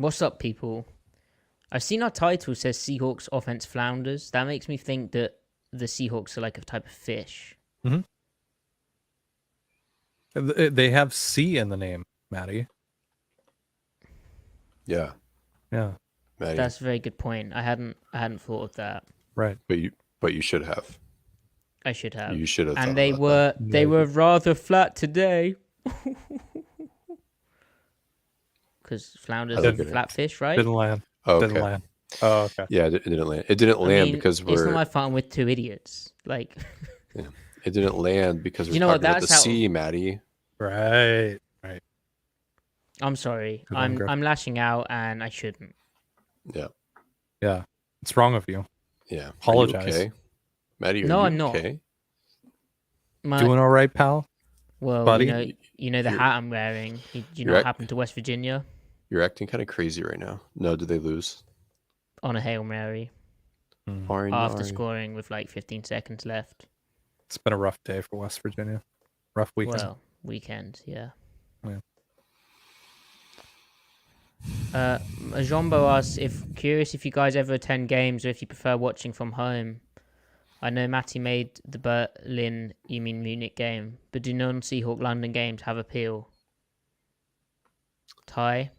What's up, people? I've seen our title says Seahawks offense flounders. That makes me think that the Seahawks are like a type of fish. Mm-hmm. They have C in the name, Maddie. Yeah. Yeah. Maddie. That's a very good point. I hadn't thought of that. Right. But you should have. I should have. You should have. And they were rather flat today. Because flounders are flat fish, right? Didn't land. Oh, okay. Didn't land. Oh, okay. Yeah, it didn't land. It didn't land because it's not like fun with two idiots. Like, yeah. It didn't land because we're you know talking what? about the sea, Maddie. Right. I'm sorry. I'm lashing out, and I shouldn't. Yeah. Yeah. What's wrong with you? Yeah. Apologize. Okay? Maddie, I'm not. Okay? Doing all right, pal? Well, buddy? you know the hat I'm wearing. Do you know what happened to West Virginia? You're acting kind of crazy right now. No, did they lose? On a Hail Mary. After scoring with like 15 seconds left. It's been a rough day for West Virginia. Rough weekend. Well, weekend, yeah. Jombo asks curious if you guys ever attend games or if you prefer watching from home. I know Matty made the Munich game, but do non-Seahawk London games have appeal? Ty?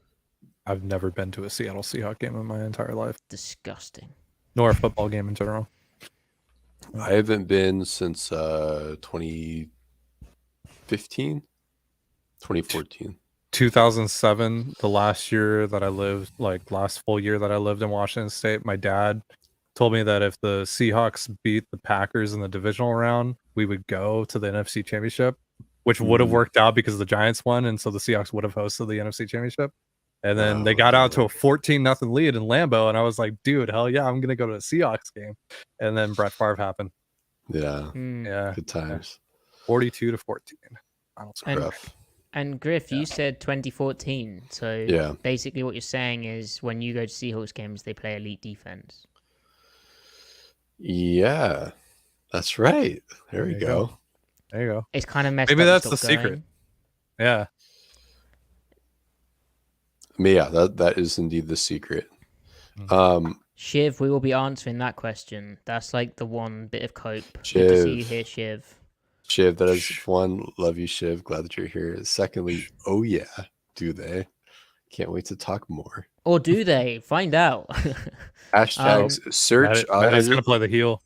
I've never been to a Seattle Seahawks game in my entire life. Disgusting. Nor a football game in general. I haven't been since 2015, 2014. 2007, the last year that I lived, last full year that I lived in Washington State, my dad told me that if the Seahawks beat the Packers in the divisional round, we would go to the NFC Championship, which would have worked out because the Giants won, and so the Seahawks would have hosted the NFC Championship. And then they got out to a 14-0 lead in Lambeau, and I was like, dude, hell yeah, I'm going to go to a Seahawks game. And then Brett Favre happened. Yeah. Yeah. Good times. 42-14. And Griff, you said 2014. So basically what you're saying is when you go to Seahawks games, they play elite defense. Yeah, that's right. There you go. There you go. It's kind of messed Maybe up. That's the secret. Yeah. Yeah, that is indeed the secret. Shiv, we will be answering that question. That's like the one bit of cope. Shiv. Good to see you here, Shiv. Shiv, that is one. Love you, Shiv. Glad that you're here. Secondly, oh yeah, do they? Can't wait to talk more. Or do they? Find out. Hashtags search. I'm just gonna play the heel.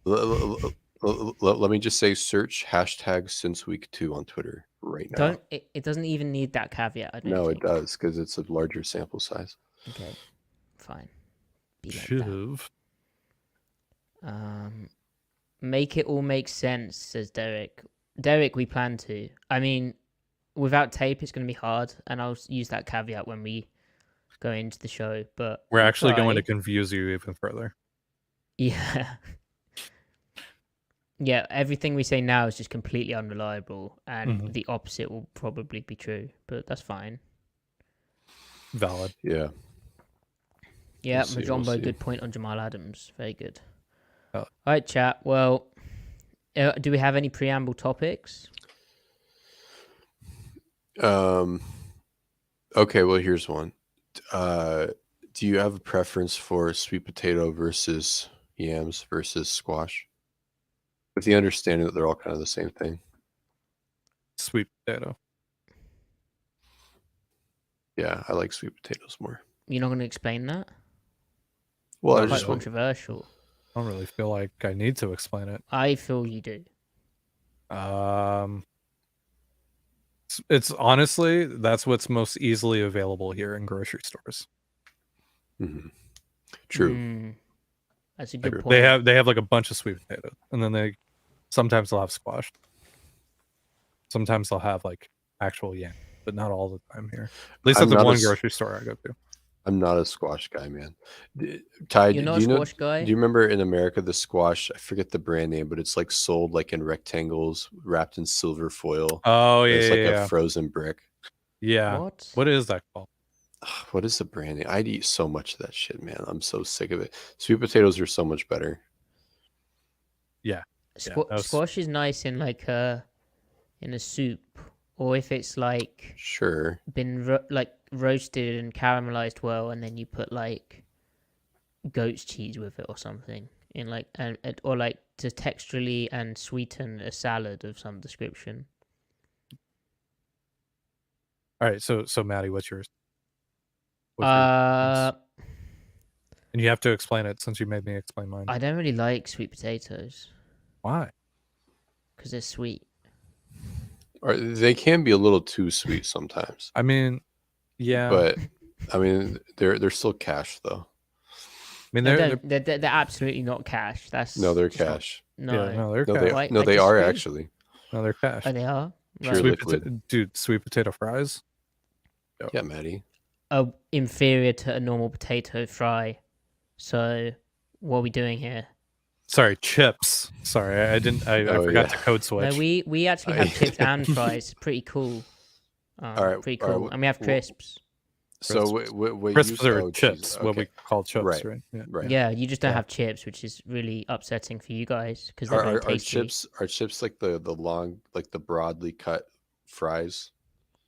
Let me just say search hashtag since week 2 on Twitter right now. It doesn't even need that caveat. I don't think. It does because it's a larger sample size. Okay, fine. Shiv. Make it all make sense, says Derek. Derek, we plan to. I mean, without tape, it's going to be hard, and I'll use that caveat when we go into the show. But we're actually going to confuse you even further. Yeah. Yeah, everything we say now is just completely unreliable, and the opposite will probably be true, but that's fine. Valid. Yeah. Yeah, Majombo, good point on Jamal Adams. Very good. All right, chat. Well, do we have any preamble topics? Okay, well, here's one. Do you have a preference for sweet potato versus yams versus squash? With the understanding that they're all kind of the same thing. Sweet potato. Yeah, I like sweet potatoes more. You're not going to explain that? Well, it's quite controversial. I don't really feel like I need to explain it. I feel you do. It's honestly, that's what's most easily available here in grocery stores. Mm-hmm. True. That's a good point. They have like a bunch of sweet potatoes, and then sometimes they'll have squash. Sometimes they'll have like actual yam, but not all the time here. At least at the one grocery store I go to. I'm not a squash guy, man. Ty, you're not a squash guy? Do you remember in America the squash? I forget the brand name, but it's like sold like in rectangles, wrapped in silver foil. Oh yeah, it's like a frozen brick. Yeah. What is that called? What is the brand name? I'd eat so much of that shit, man. I'm so sick of it. Sweet potatoes are so much better. Yeah. Squash is nice in like in a soup or if it's like Sure. been like roasted and caramelized well, and then you put like goat's cheese with it or something in like or like to texturally and sweeten a salad of some description. All right, so Maddie, what's yours? Uh, And you have to explain it since you made me explain mine. I don't really like sweet potatoes Why? because they're sweet. Or they can be a little too sweet sometimes. I mean, yeah, But I mean, they're still cash though. I mean, They're absolutely not cash. That's No, they're just not- cash. no, yeah, no, they're No, cash. they Why- no, I they are disagree. actually. No, they're cash. Oh, they are. Pure Right. liquid. Dude, sweet potato fries. Yeah, Maddie. Inferior to a normal potato fry. So, what are we doing here? Sorry, chips. Sorry, I didn't. I Oh, forgot yeah. to code switch. No, we actually have chips and fries. Pretty cool. All right, Pretty all right, cool. And we have crisps. So Crisps. what Crisps you are oh, chips. Jesus, What we okay. call chips, Right. right? Yeah. Right. Yeah, you just don't Yeah. have chips, which is really upsetting for you guys because they're very Are tasty. chips like the long, like the broadly cut fries?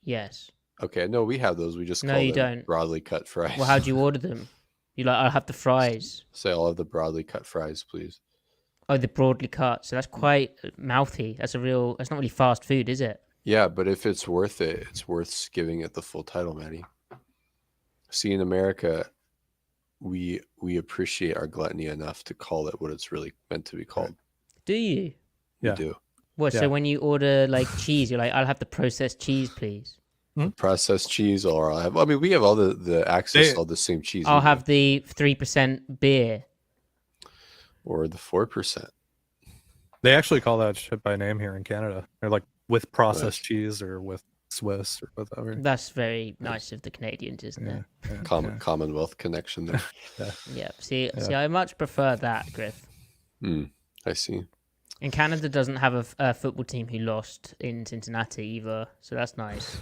Yes. Okay, no, we have those. We just No, call you them don't. broadly cut fries. Well, how do you order them? You like, I'll have the fries. Say I'll have the broadly cut fries, please. Oh, the broadly cut. So that's quite mouthy. That's not really fast food, is it? Yeah, but if it's worth it, it's worth giving it the full title, Maddie. See, in America, we appreciate our gluttony enough to call it what it's really meant to be called. Do you? We Yeah. do. What? Yeah. So when you order like cheese, you're like, I'll have the processed cheese, please. Processed cheese, or I'll have. I mean, we have all the access to all the same cheese. I'll you do. have the 3% beer. or the 4%. They actually call that shit by name here in Canada. They're like with processed cheese or with Swiss or whatever. That's very nice of the Canadians, isn't Yeah, it? yeah. Commonwealth connection there. Yeah. See, I much prefer that, Griff. I see. And Canada doesn't have a football team who lost in Cincinnati either, so that's nice.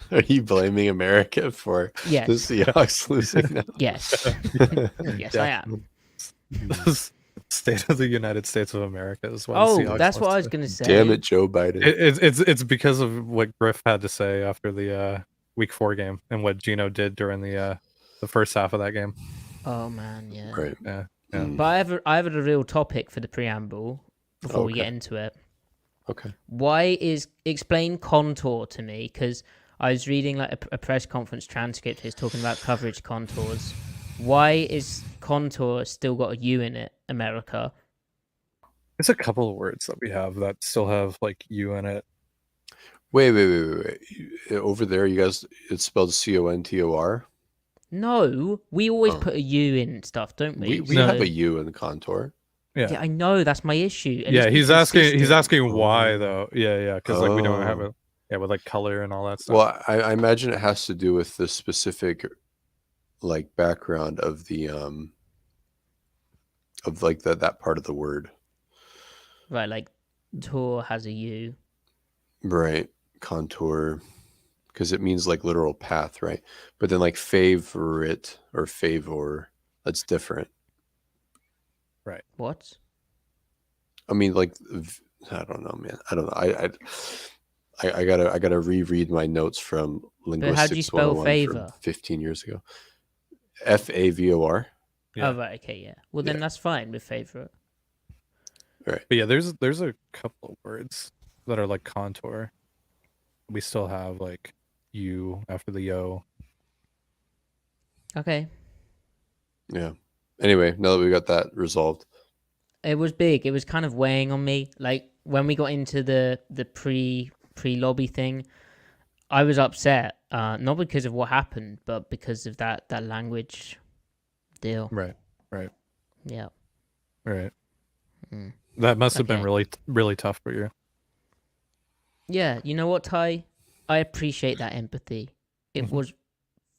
Are you blaming America for Yes. the Seahawks losing now? Yes. Yes, I am. State of the United States of America is why the Oh, Seahawks that's what lost I was it. going to say. Damn it, Joe Biden. It's because of what Griff had to say after the week 4 game and what Gino did during the first half of that game. Oh, man, yeah. Right. Yeah. But I have a real topic for the preamble before we Okay. get into it. Okay. Explain contour to me, because I was reading like a press conference transcript. It's talking about coverage contours. Why is contour still got a U in it, America? There's a couple of words that we have that still have like U in it. Wait. Over there, you guys, it's spelled CONTOR. No, we always put a U in stuff, don't we? We No. have a U in the contour. Yeah, I know, that's my issue. At Yeah, least be he's asking consistent. why though. Yeah, because like we don't have Oh. a with like color and all that stuff. Well, I imagine it has to do with the specific like background of the of like that part of the word. Right, like tour has a U. Right. Contour. Because it means like literal path, right? But then like favorite or favor, that's different. What? I mean, like, I don't know, man. I don't know. I gotta reread my notes from linguistics. how do you spell 101 favor? from 15 years ago. FAVOR. Yeah. Oh, right, okay, yeah. Well, then that's fine with favorite. But yeah, there's a couple of words that are like contour. We still have like U after the yo. Okay. Yeah. Anyway, now that we got that resolved, It was big. It was kind of weighing on me. Like when we got into the pre lobby thing, I was upset. Not because of what happened, but because of that language deal. Right. Yeah. Right. Mm. That must have been Okay. really tough for you. Yeah. You know what, Ty? I appreciate that empathy. It was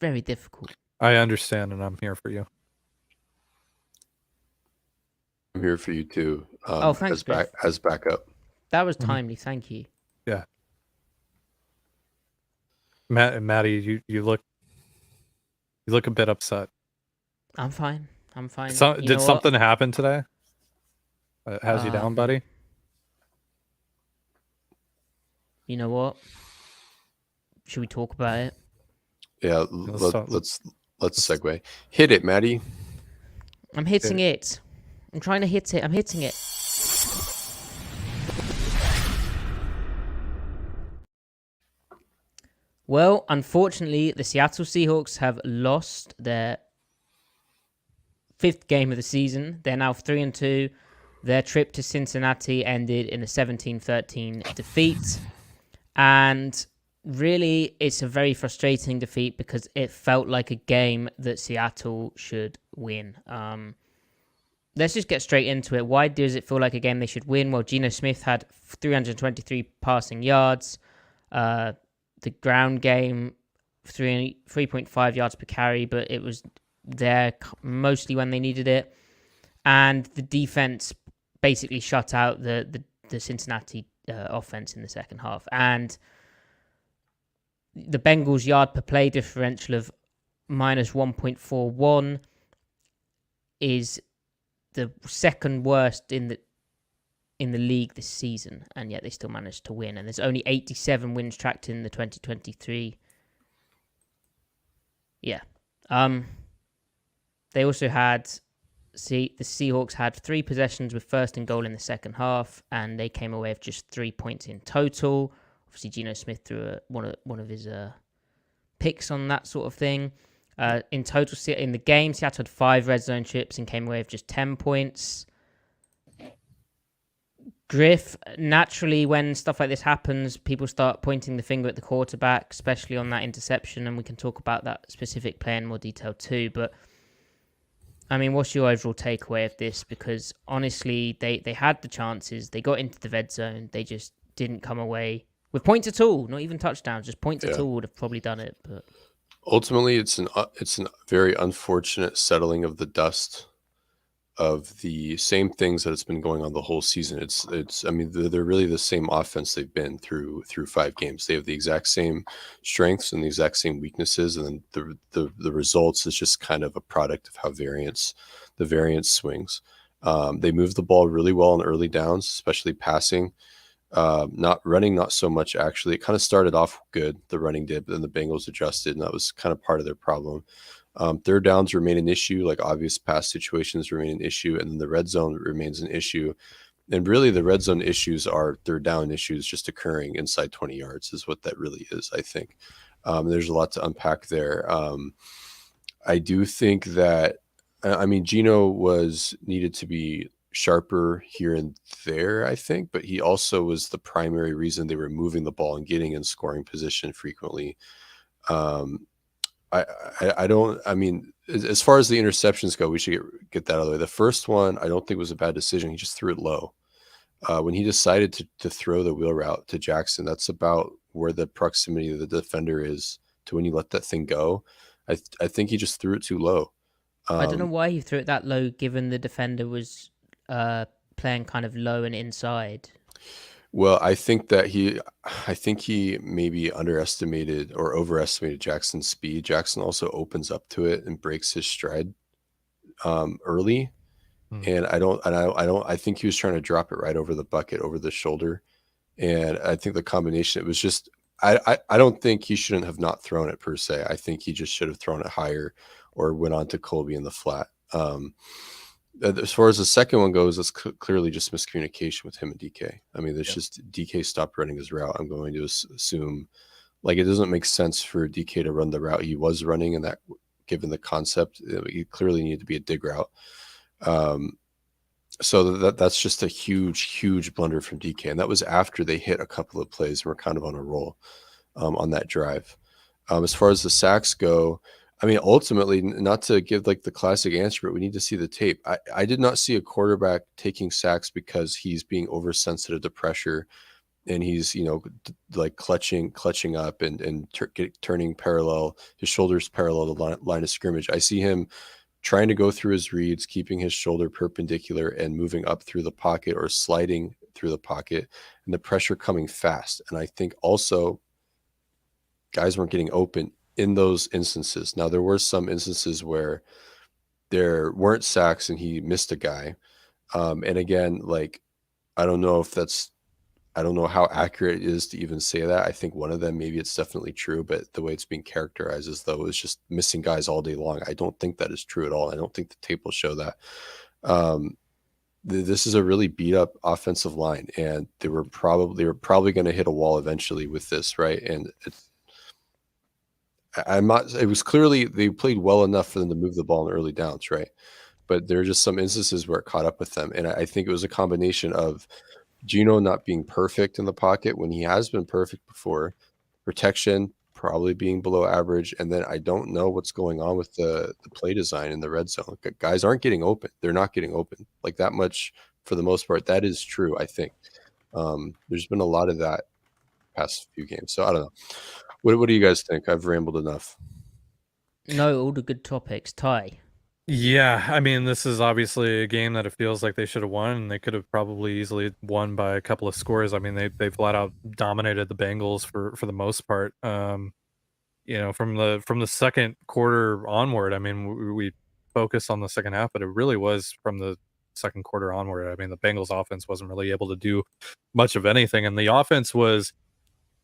very difficult. I understand, and I'm here for you. I'm here for you too. Oh, thanks, Griff. as backup. That was timely. Thank you. Yeah. Maddie, you look a bit upset. I'm fine. I'm fine. So, You did know what? something happen today? How's you down, buddy? You know what? Should we talk about it? Yeah, Let's talk- let's segue. Hit it, Maddie. I'm hitting it. I'm trying to hit it. I'm hitting it. Well, unfortunately, the Seattle Seahawks have lost their 5th game of the season. They're now 3-2. Their trip to Cincinnati ended in a 17-13 defeat. And really, it's a very frustrating defeat because it felt like a game that Seattle should win. Let's just get straight into it. Why does it feel like a game they should win? Well, Geno Smith had 323 passing yards. The ground game, 3.5 yards per carry, but it was there mostly when they needed it. And the defense basically shut out the Cincinnati offense in the second half. And the Bengals' yard per play differential of minus 1.41 is the second worst in the league this season, and yet they still managed to win. And there's only 87 wins tracked in the 2023. Yeah. They also had the Seahawks had 3 possessions with first and goal in the second half, and they came away with just 3 points in total. Obviously, Geno Smith threw one of his picks on that sort of thing. In total, in the game, Seattle had 5 red zone trips and came away with just 10 points. Griff, naturally, when stuff like this happens, people start pointing the finger at the quarterback, especially on that interception, and we can talk about that specific play in more detail too. But, I mean, what's your overall takeaway of this? Because, honestly, they had the chances. They got into the red zone. They just didn't come away with points at all. Not even touchdowns, just points at all would have probably done it. But ultimately, it's an very unfortunate settling of the dust of the same things that it's been going on the whole season. It's I mean, they're really the same offense they've been through 5 games. They have the exact same strengths and the exact same weaknesses, and then the results is just kind of a product of how the variance swings. They move the ball really well on early downs, especially passing. Not running, not so much actually. It kind of started off good, the running did, but then the Bengals adjusted, and that was kind of part of their problem. Third downs remain an issue, like obvious pass situations remain an issue, and then the red zone remains an issue. And really, the red zone issues are third down issues just occurring inside 20 yards is what that really is, I think. There's a lot to unpack there. I do think that, I mean, Geno needed to be sharper here and there, I think, but he also was the primary reason they were moving the ball and getting in scoring position frequently. I mean, as far as the interceptions go, we should get that out of the way. The first one, I don't think was a bad decision. He just threw it low. When he decided to throw the wheel route to Jackson, that's about where the proximity of the defender is to when you let that thing go. I think he just threw it too low. I don't know why he threw it that low, given the defender was playing kind of low and inside. Well, I think he maybe underestimated or overestimated Jackson's speed. Jackson also opens up to it and breaks his stride early. And I think he was trying to drop it right over the bucket, over the shoulder. And I think the combination, it was just, I don't think he shouldn't have not thrown it per se. I think he just should have thrown it higher or went on to Colby in the flat. As far as the second one goes, it's clearly just miscommunication with him and DK. I mean, there's just DK stopped running his route. I'm going to assume, like, it doesn't make sense for DK to run the route he was running, and that, given the concept, he clearly needed to be a dig route. So that's just a huge blunder from DK, and that was after they hit a couple of plays and were kind of on a roll on that drive. As far as the sacks go, I mean, ultimately, not to give like the classic answer, but we need to see the tape. I did not see a quarterback taking sacks because he's being oversensitive to pressure and he's, like clutching up and turning parallel, his shoulders parallel to the line of scrimmage. I see him trying to go through his reads, keeping his shoulder perpendicular and moving up through the pocket or sliding through the pocket, and the pressure coming fast. And I think also guys weren't getting open in those instances. Now, there were some instances where there weren't sacks and he missed a guy. And again, like, I don't know if I don't know how accurate it is to even say that. I think one of them, maybe it's definitely true, but the way it's being characterized as though it's just missing guys all day long, I don't think that is true at all. I don't think the tape will show that. This is a really beat up offensive line, and they were probably going to hit a wall eventually with this, right? And it was clearly they played well enough for them to move the ball in early downs, right? But there are just some instances where it caught up with them, and I think it was a combination of Geno not being perfect in the pocket when he has been perfect before, protection probably being below average, and then I don't know what's going on with the play design in the red zone. Guys aren't getting open. They're not getting open like that much for the most part. That is true, I think. There's been a lot of that past few games. So I don't know. What do you guys think? I've rambled enough. No, all the good topics. Ty. Yeah, I mean, this is obviously a game that it feels like they should have won, and they could have probably easily won by a couple of scores. I mean, they flat out dominated the Bengals for the most part. You know, from the second quarter onward, I mean, we focused on the second half, but it really was from the second quarter onward. I mean, the Bengals offense wasn't really able to do much of anything, and the offense was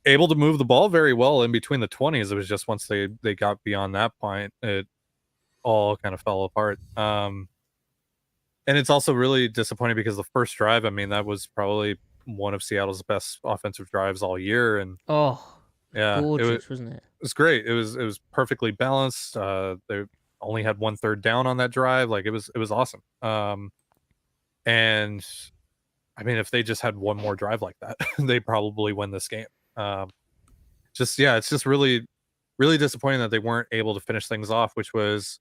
able to move the ball very well in between the 20s. It was just once they got beyond that point, it all kind of fell apart. And it's also really disappointing because the first drive, I mean, that was probably one of Seattle's best offensive drives all year. And yeah, gorgeous, wasn't it? It was great. It was perfectly balanced. They only had 1/3 down on that drive. Like it was awesome. And I mean, if they just had one more drive like that, they probably win this game. It's just really, really disappointing that they weren't able to finish things off, which was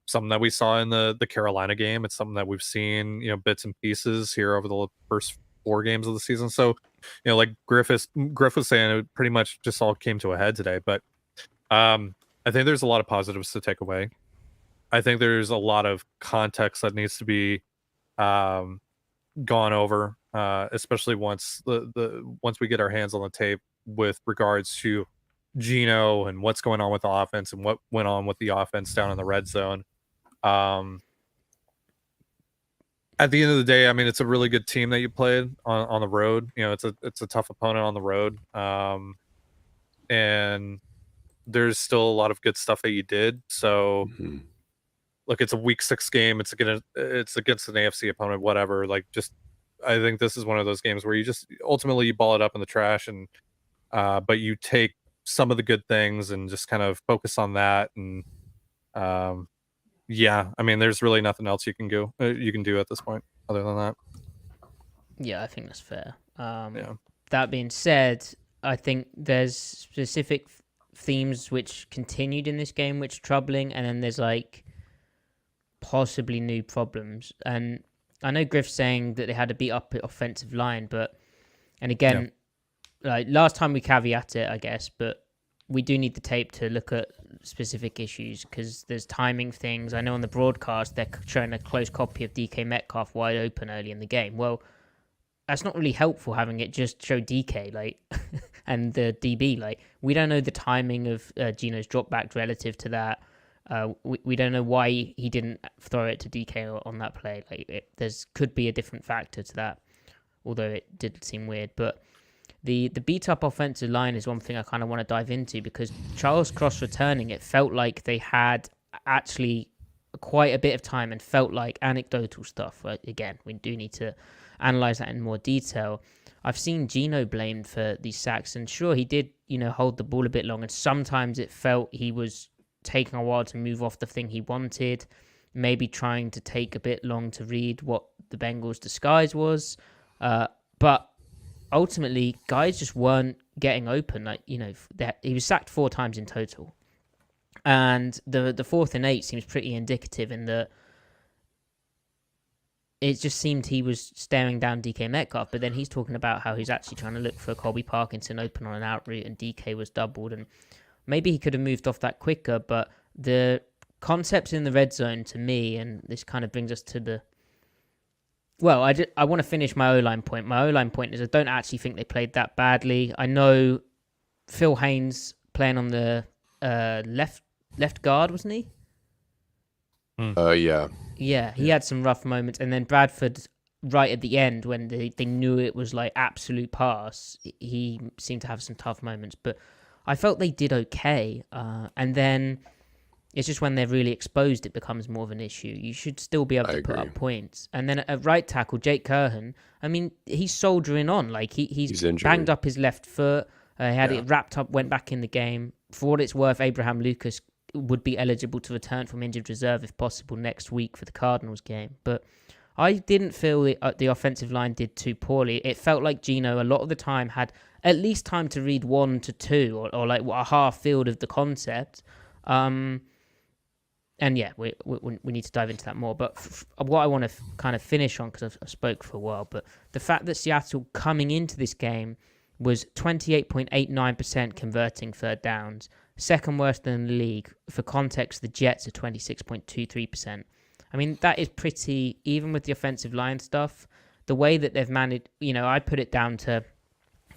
something that we saw in the Carolina game. It's something that we've seen, you know, bits and pieces here over the first 4 games of the season. So, you know, like Griff was saying, it pretty much just all came to a head today. But I think there's a lot of positives to take away. I think there's a lot of context that needs to be gone over, especially once once we get our hands on the tape with regards to Geno and what's going on with the offense and what went on with the offense down in the red zone. At the end of the day, I mean, it's a really good team that you played on the road. You know, it's a tough opponent on the road. And there's still a lot of good stuff that you did. So look, it's a week 6 game. It's against an AFC opponent, whatever. Like, just, I think this is one of those games where you just ultimately you ball it up in the trash, and but you take some of the good things and just kind of focus on that. And yeah, I mean, there's really nothing else you can do at this point other than that. Yeah, I think that's fair. That being said, I think there's specific themes which continued in this game which are troubling, and then there's like possibly new problems. And I know Griff's saying that they had a beat up offensive line, and again, like last time we caveat it, I guess, but we do need the tape to look at specific issues because there's timing things. I know on the broadcast they're showing a close copy of DK Metcalf wide open early in the game. Well, that's not really helpful having it just show DK like and the DB. Like, we don't know the timing of Geno's drop back relative to that. We don't know why he didn't throw it to DK on that play. Like, there's could be a different factor to that, although it did seem weird. But the beat up offensive line is one thing I kind of want to dive into, because Charles Cross returning, it felt like they had actually quite a bit of time and felt like anecdotal stuff. Again, we do need to analyze that in more detail. I've seen Geno blamed for these sacks, and sure, he did, hold the ball a bit long, and sometimes it felt he was taking a while to move off the thing he wanted, maybe trying to take a bit long to read what the Bengals' disguise was. But ultimately, guys just weren't getting open. Like, he was sacked 4 times in total. And the 4th and 8 seems pretty indicative in that it just seemed he was staring down DK Metcalf, but then he's talking about how he's actually trying to look for Colby Parkinson open on an out route, and DK was doubled. And maybe he could have moved off that quicker, but the concepts in the red zone to me, and this kind of brings us to the... Well, I want to finish my O-line point. My O-line point is I don't actually think they played that badly. I know Phil Haynes playing on the left guard, wasn't he? Yeah. Yeah, he had some rough moments. And then Bradford, right at the end when they knew it was like absolute pass, he seemed to have some tough moments. But I felt they did okay. And then it's just when they're really exposed, it becomes more of an issue. You should still be able to put up points. And then at right tackle, Jake Curhan, I mean, he's soldiering on. Like he's banged up his left foot. He had it wrapped up, went back in the game. For what it's worth, Abraham Lucas would be eligible to return from injured reserve if possible next week for the Cardinals game. But I didn't feel the offensive line did too poorly. It felt like Gino a lot of the time had at least time to read 1 to 2 or like a half field of the concept. And yeah, we need to dive into that more. But what I want to kind of finish on, because I've spoke for a while, but the fact that Seattle coming into this game was 28.89% converting third downs, second worst in the league. For context, the Jets are 26.23%. I mean, that is pretty, even with the offensive line stuff, the way that they've managed, I put it down to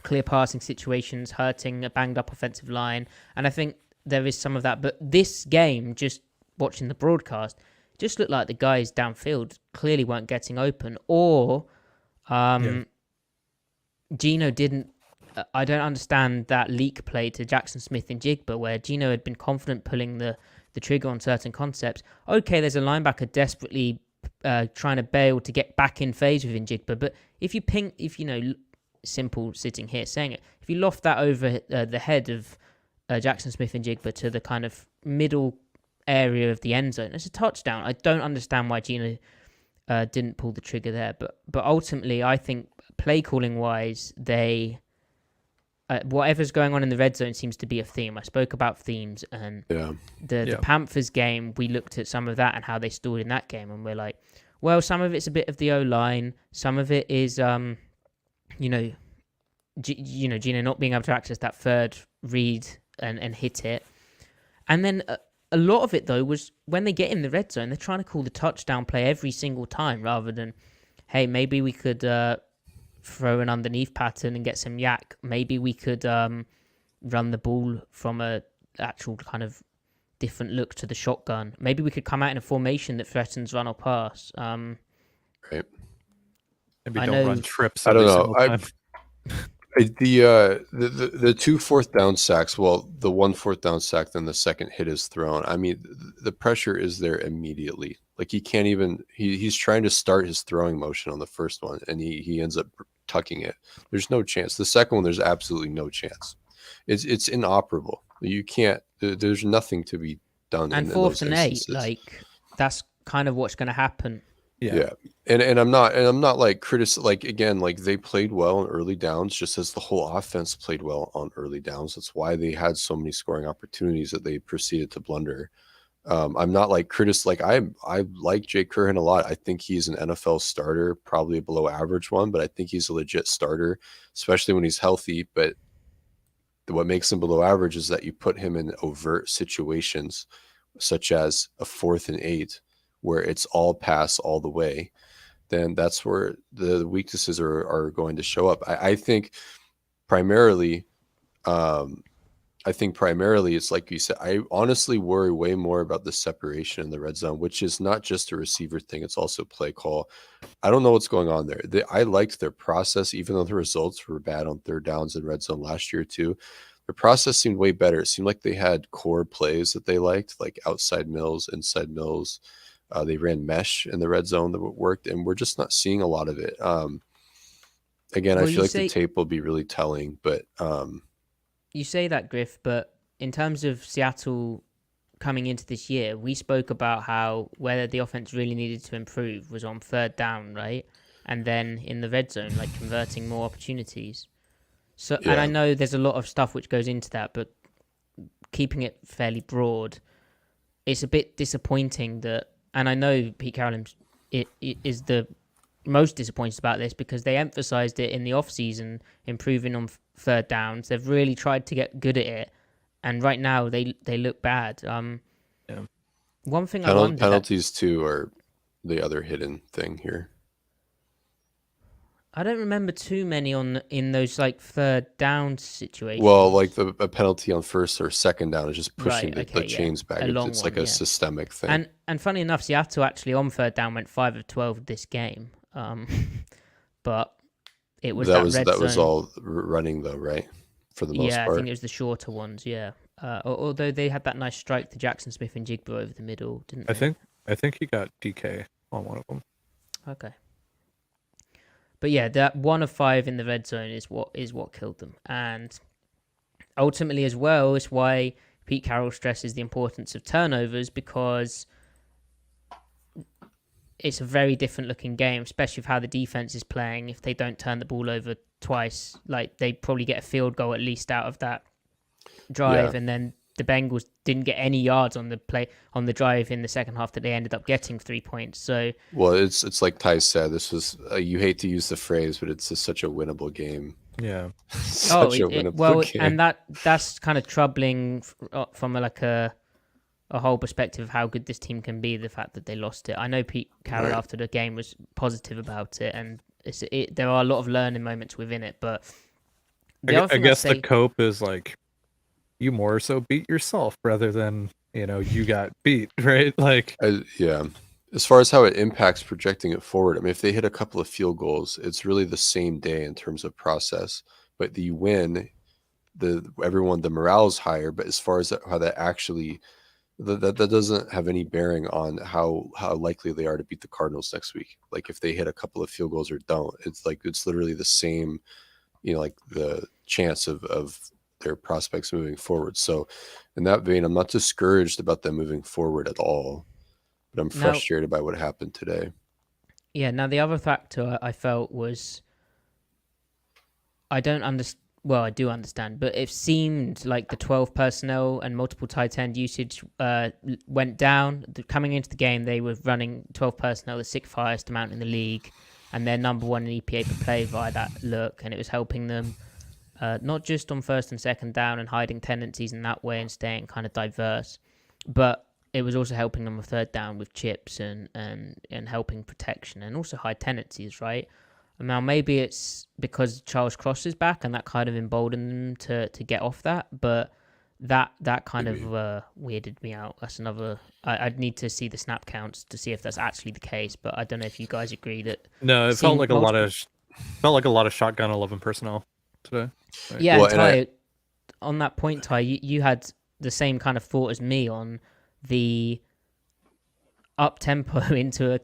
clear passing situations, hurting a banged up offensive line. And I think there is some of that. But this game, just watching the broadcast, just looked like the guys downfield clearly weren't getting open, or Gino didn't. I don't understand that leak play to Jackson Smith and Jigba, where Gino had been confident pulling the trigger on certain concepts. Okay, there's a linebacker desperately trying to bail to get back in phase with Njigba, but if simple sitting here saying it, if you loft that over the head of Jackson Smith and Jigba to the kind of middle area of the end zone, it's a touchdown. I don't understand why Gino didn't pull the trigger there, but ultimately I think play calling wise, they whatever's going on in the red zone seems to be a theme. I spoke about themes, and the Panthers game, we looked at some of that and how they stalled in that game, and we're like, well, some of it's a bit of the O-line, some of it is Gino not being able to access that third read and hit it. And then a lot of it, though, was when they get in the red zone, they're trying to call the touchdown play every single time rather than, hey, maybe we could throw an underneath pattern and get some yak. Maybe we could run the ball from a actual kind of different look to the shotgun. Maybe we could come out in a formation that threatens run or pass. Right. Maybe don't run trips. I don't know. The 2 fourth down sacks, well, the 1 fourth down sack, then the second hit is thrown. I mean, the pressure is there immediately. Like he can't even, he's trying to start his throwing motion on the first one, and he ends up tucking it. There's no chance. The second one, there's absolutely no chance. It's inoperable. You can't, there's nothing to be done. And 4th and 8, like that's kind of what's going to happen. Yeah. And I'm not like again, like they played well on early downs, just as the whole offense played well on early downs. That's why they had so many scoring opportunities that they proceeded to blunder. I'm not like I like Jake Curhan a lot. I think he's an NFL starter, probably a below average one, but I think he's a legit starter, especially when he's healthy. But what makes him below average is that you put him in overt situations, such as a 4th and 8, where it's all pass all the way. Then that's where the weaknesses are going to show up. I think primarily it's like you said, I honestly worry way more about the separation in the red zone, which is not just a receiver thing. It's also play call. I don't know what's going on there. I liked their process, even though the results were bad on third downs in red zone last year too. Their process seemed way better. It seemed like they had core plays that they liked, like outside mills, inside mills. They ran mesh in the red zone that worked, and we're just not seeing a lot of it. Again, I feel like the tape will be really telling, but you say that, Griff, but in terms of Seattle coming into this year, we spoke about how where the offense really needed to improve was on third down, right? And then in the red zone, like converting more opportunities. So, and I know there's a lot of stuff which goes into that, but keeping it fairly broad, it's a bit disappointing that, and I know Pete Carroll is the most disappointed about this because they emphasized it in the offseason, improving on third downs. They've really tried to get good at it, and right now they look bad. One thing I wonder, penalties too are the other hidden thing here. I don't remember too many in those like third down situations. Well, like a penalty on first or second down is just pushing the chains back. It's like a systemic thing. And funny enough, Seattle actually on third down went 5 of 12 this game. But it was that that was red that was zone. all running though, right? For the most Yeah, I part. think it was the shorter ones. Yeah. Although they had that nice strike to Jackson Smith and Jigba over the middle, didn't they? I think he got DK on one of them. Okay. But yeah, that 1 of 5 in the red zone is what killed them, and ultimately as well is why Pete Carroll stresses the importance of turnovers, because it's a very different looking game, especially with how the defense is playing. If they don't turn the ball over twice, like they probably get a field goal at least out of that drive, Yeah. and then the Bengals didn't get any yards on the drive in the second half that they ended up getting 3 points. So Well, it's like Ty said. This was you hate to use the phrase, but it's just such a winnable game. Yeah. Such a winnable well, game. and that's kind of troubling from a whole perspective of how good this team can be. The fact that they lost it. I know Pete Carroll Right. after the game was positive about it, and there are a lot of learning moments within it. But I guess the cope is like, you more so beat yourself rather than, you got beat, right? Like, Yeah. As far as how it impacts projecting it forward, I mean, if they hit a couple of field goals, it's really the same day in terms of process. But the win, the morale is higher. But as far as how that actually, that doesn't have any bearing on how likely they are to beat the Cardinals next week. Like if they hit a couple of field goals or don't, it's literally the same, like the chance of their prospects moving forward. So in that vein, I'm not discouraged about them moving forward at all, but I'm frustrated by what happened today. Yeah. Now the other factor I felt was I don't understand. Well, I do understand, but it seemed like the 12 personnel and multiple tight end usage went down. Coming into the game, they were running 12 personnel, the 6th highest amount in the league, and they're number 1 in EPA per play via that look, and it was helping them not just on first and second down and hiding tendencies in that way and staying kind of diverse, but it was also helping them with third down with chips and helping protection and also high tendencies, right? Now, maybe it's because Charles Cross is back and that kind of emboldened them to get off that, but that kind of weirded me out. That's another... I'd need to see the snap counts to see if that's actually the case, but I don't know if you guys agree that... No, it felt like a lot of shotgun 11 personnel today. Right? Yeah, well, and Ty, on that point, Ty, you had the same kind of thought as me on the up-tempo into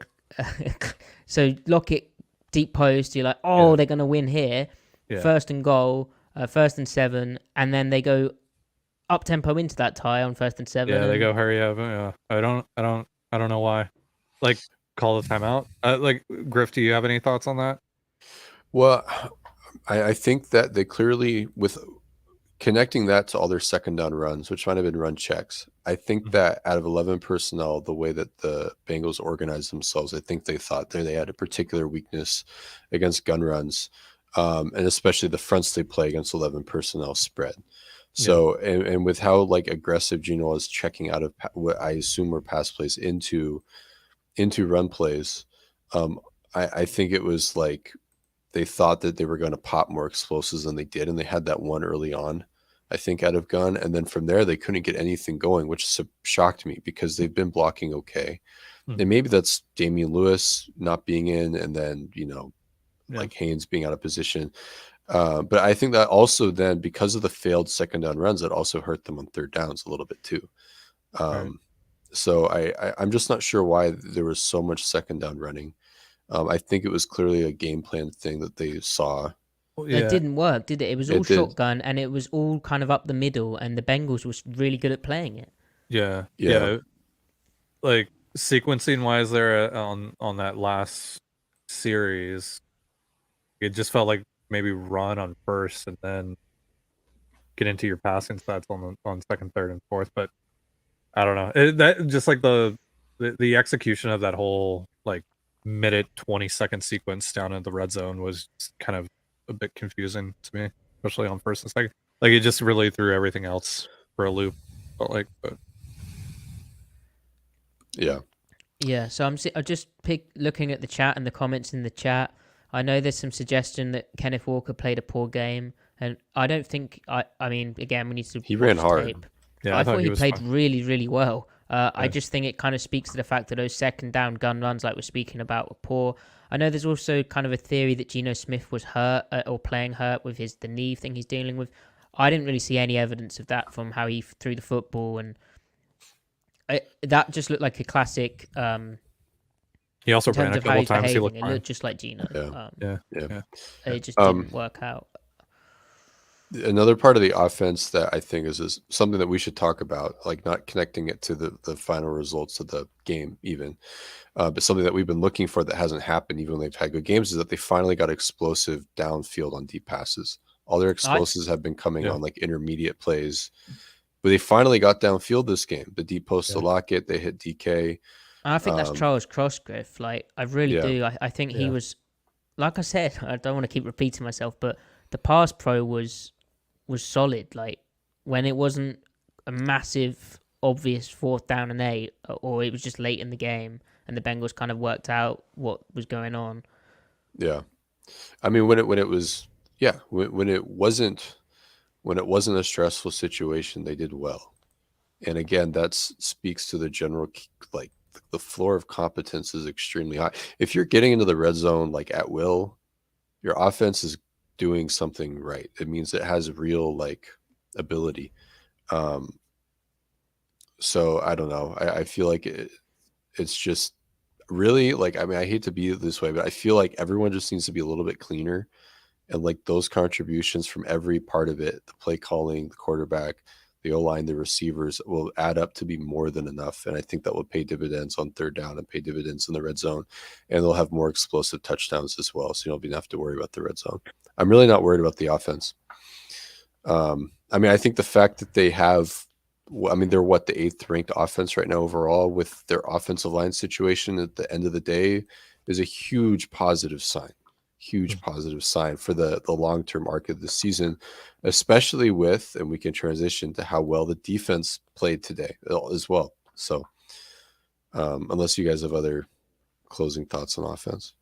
so Lockett deep post, you're like, they're going to win here. Yeah. First and goal, 1st and 7, and then they go up tempo into that tie on 1st and 7. Yeah, they go hurry up. Yeah. I don't know why. Like, call the timeout. Like, Griff, do you have any thoughts on that? Well, I think that they clearly, with connecting that to all their second down runs, which might have been run checks, I think that out of 11 personnel, the way that the Bengals organized themselves, I think they thought they had a particular weakness against gun runs, and especially the fronts they play against 11 personnel spread. So, and with how like aggressive Gino was checking out of what I assume were pass plays into run plays, I think it was like they thought that they were going to pop more explosives than they did, and they had that one early on, I think, out of gun. And then from there, they couldn't get anything going, which shocked me because they've been blocking okay. And maybe that's Damian Lewis not being in, and then, like Haynes being out of position. But I think that also then, because of the failed second down runs, that also hurt them on third downs a little bit too. So I'm just not sure why there was so much second down running. I think it was clearly a game plan thing that they saw. It didn't work, did it? It was all shotgun, and it was all kind of up the middle, and the Bengals was really good at playing it. Yeah. Like, sequencing wise there on that last series, it just felt like maybe run on first and then get into your passing stats on second, third, and fourth. But I don't know. That just like the execution of that whole like minute 20-second sequence down in the red zone was kind of a bit confusing to me, especially on first and second. Like, it just really threw everything else for a loop. But yeah. So I'm just looking at the chat and the comments in the chat. I know there's some suggestion that Kenneth Walker played a poor game, and I don't think. I mean, again, we need to. He ran hard. Tape. Yeah, I thought he played fine. really, really well. I just think it kind of speaks to the fact that those second down gun runs, like we're speaking about, were poor. I know there's also kind of a theory that Geno Smith was hurt or playing hurt with the knee thing he's dealing with. I didn't really see any evidence of that from how he threw the football, and that just looked like a classic. He also In ran terms a of how couple he's times. He behaving, looked it fine. looked just like Geno. Yeah. It just didn't work out. Another part of the offense that I think is something that we should talk about, like not connecting it to the final results of the game even, but something that we've been looking for that hasn't happened even when they've had good games, is that they finally got explosive downfield on deep passes. All their explosives have been coming on like intermediate plays, but they finally got downfield this game. The deep post to Lockett, they hit DK. I think that's Charles Crossgriff. Like, I really do. I think he was, like I said, I don't want to keep repeating myself, but the pass pro was solid. Like, when it wasn't a massive, obvious 4th down and 8, or it was just late in the game, and the Bengals kind of worked out what was going on. Yeah, I mean, when it was when it wasn't a stressful situation, they did well. And again, that speaks to the general, like, the floor of competence is extremely high. If you're getting into the red zone like at will, your offense is doing something right. It means it has real like ability. So I don't know. I feel like it's just really like, I mean, I hate to be this way, but I feel like everyone just needs to be a little bit cleaner. And like those contributions from every part of it, the play calling, the quarterback, the O-line, the receivers, will add up to be more than enough. And I think that will pay dividends on 3rd down and pay dividends in the red zone. And they'll have more explosive touchdowns as well. So you don't even have to worry about the red zone. I'm really not worried about the offense. I mean, I think the fact that they have, I mean, they're the 8th ranked offense right now overall, with their offensive line situation at the end of the day, is a huge positive sign. Huge positive sign for the long-term arc of the season, especially with, and we can transition to how well the defense played today as well. So unless you guys have other closing thoughts on offense.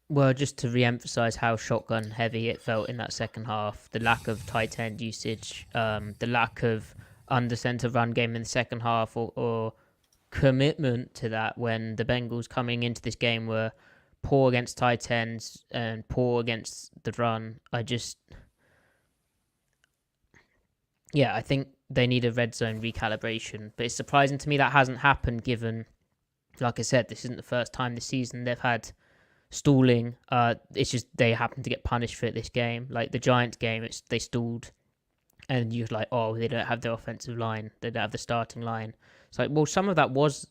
Well, just to re-emphasize how shotgun heavy it felt in that second half, the lack of tight end usage, the lack of under-center run game in the second half, or commitment to that, when the Bengals coming into this game were poor against tight ends and poor against the run. I think they need a red zone recalibration. But it's surprising to me that hasn't happened, given, like I said, this isn't the first time this season they've had stalling. It's just they happen to get punished for it this game. Like the Giants game, they stalled, and you're like, oh, they don't have the offensive line, they don't have the starting line. It's like, well, some of that was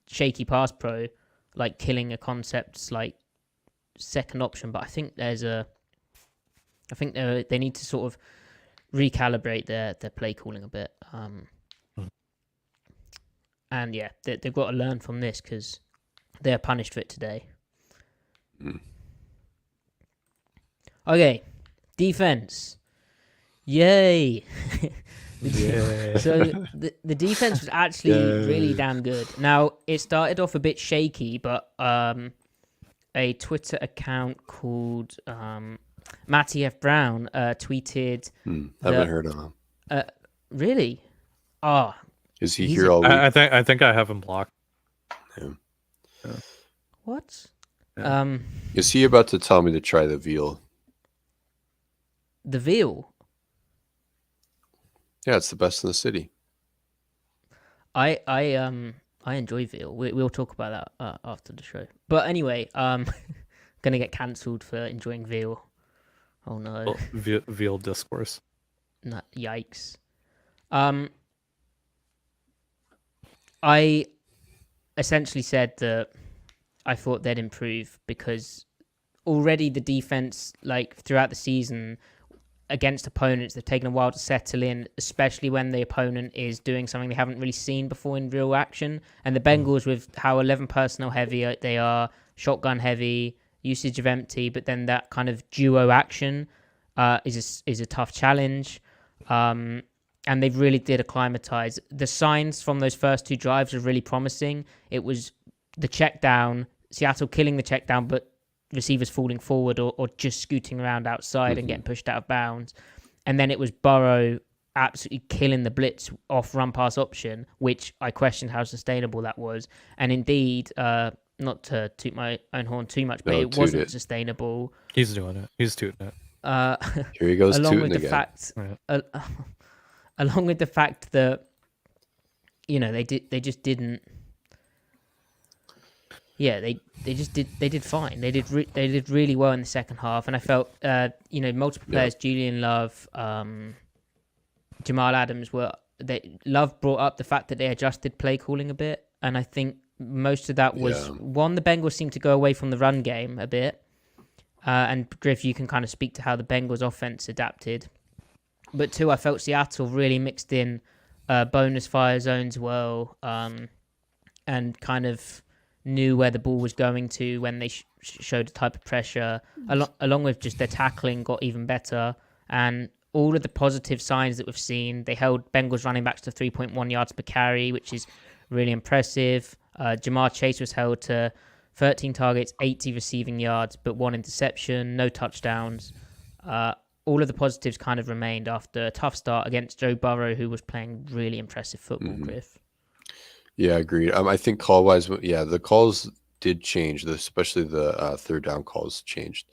shaky pass pro, like killing a concept's like second option, but I think they need to sort of recalibrate their play calling a bit. And yeah, they've got to learn from this, because they're punished for it today. Okay, defense. Yay! So the defense was actually really damn good. Now, it started off a bit shaky, but a Twitter account called Matty F. Brown tweeted. Haven't heard of him. Really? Oh, is he here all week? I think I have him blocked. Yeah. What? Yeah. Is he about to tell me to try the veal? The veal? Yeah, it's the best in the city. I enjoy veal. We'll talk about that after the show. But anyway, gonna get cancelled for enjoying veal. Oh no. Veal discourse. Yikes. I essentially said that I thought they'd improve, because already the defense, like throughout the season, against opponents, they've taken a while to settle in, especially when the opponent is doing something they haven't really seen before in real action. And the Bengals, with how 11 personnel heavy they are, shotgun heavy, usage of empty, but then that kind of duo action is a tough challenge. And they really did acclimatize. The signs from those first 2 drives are really promising. It was the check down, Seattle killing the check down, but receivers falling forward or just scooting around outside and getting pushed out of bounds. And then it was Burrow absolutely killing the blitz off run pass option, which I questioned how sustainable that was. And indeed, not to toot my own horn too much, but No, it toot wasn't it. sustainable. He's doing it. He's tooting it. Here he goes along tooting with the again. fact, Yeah. along with the fact that they just didn't. Yeah, they did fine. They did really well in the second half, and I felt multiple players, Julian Love, Jamal Adams Love brought up the fact that they adjusted play calling a bit, and I think most of that was one, the Bengals seemed to go away from the run game a bit, and Griff, you can kind of speak to how the Bengals offense adapted, but two, I felt Seattle really mixed in bonus fire zones well, and kind of knew where the ball was going to when they showed a type of pressure, along with just their tackling got even better, and all of the positive signs that we've seen. They held Bengals running backs to 3.1 yards per carry, which is really impressive. Jamar Chase was held to 13 targets, 80 receiving yards, but 1 interception, no touchdowns. All of the positives kind of remained after a tough start against Joe Burrow, who was playing really impressive football, Griff. Yeah, agreed. I think call-wise, the calls did change, especially the third down calls changed.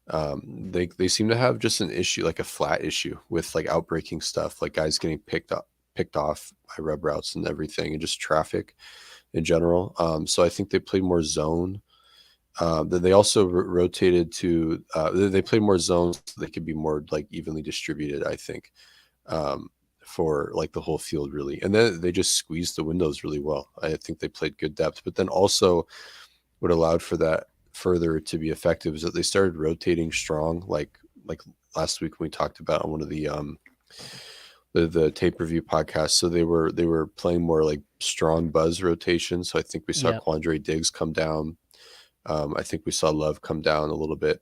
They seem to have just an issue, like a flat issue with like outbreaking stuff, like guys getting picked off by rub routes and everything, and just traffic in general. So I think they played more zone. Then they also rotated to they played more zones so they could be more like evenly distributed, I think, for like the whole field really. And then they just squeezed the windows really well. I think they played good depth, but then also what allowed for that further to be effective is that they started rotating strong, like last week when we talked about on one of the tape review podcasts. So they were playing more like strong buzz rotation. So I think we saw Quandre Diggs come down. I think we saw Love come down a little bit.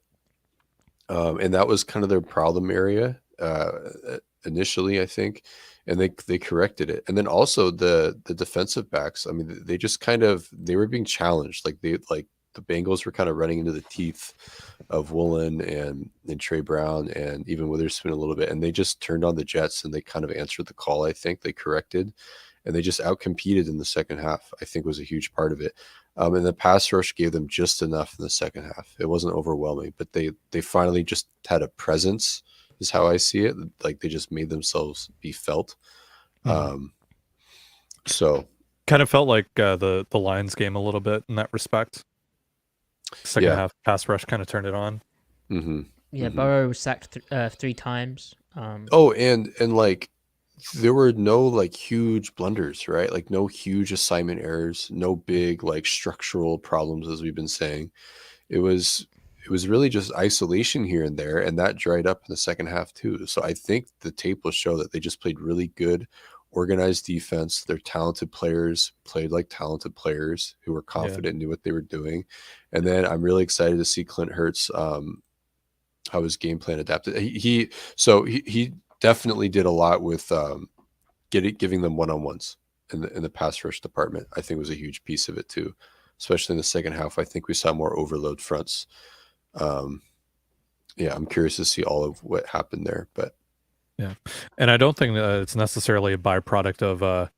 And that was kind of their problem area initially, I think. And they corrected it. And then also the defensive backs, I mean, they just they were being challenged. Like the Bengals were kind of running into the teeth of Woolen and Trey Brown and even Witherspoon a little bit. And they just turned on the Jets and they kind of answered the call. I think they corrected and they just outcompeted in the second half, I think was a huge part of it. And the pass rush gave them just enough in the second half. It wasn't overwhelming, but they finally just had a presence is how I see it. Like they just made themselves be felt. So kind of felt like the Lions game a little bit in that respect. Second half pass rush kind of turned it on. Burrow was sacked 3 times. And like there were no like huge blunders, right? Like no huge assignment errors, no big like structural problems, as we've been saying. It was really just isolation here and there, and that dried up in the second half too. So I think the tape will show that they just played really good, organized defense. Their talented players played like talented players who were confident, knew what they were doing. And then I'm really excited to see Clint Hurts, how his game plan adapted. He definitely did a lot with giving them one-on-ones in the pass rush department. I think was a huge piece of it too, especially in the second half. I think we saw more overload fronts. I'm curious to see all of what happened there, but and I don't think that it's necessarily a byproduct of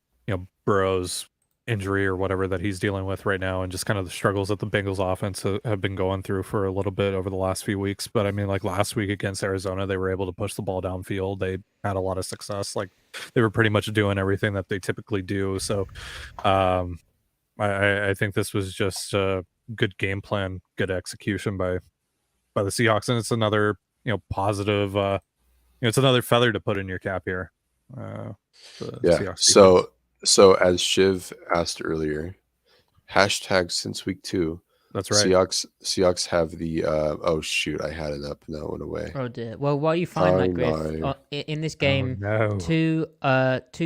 Burrow's injury or whatever that he's dealing with right now, and just kind of the struggles that the Bengals offense have been going through for a little bit over the last few weeks. But I mean, like last week against Arizona, they were able to push the ball downfield. They had a lot of success. Like they were pretty much doing everything that they typically do. So I think this was just a good game plan, good execution by the Seahawks, and it's another positive. It's another feather to put in your cap here. Seahawks so as Shiv asked earlier, hashtag since week 2. That's right. Seahawks have the oh shoot, I had it up and that went away. Oh dear. Well, while you find that, Griff, in this game, 2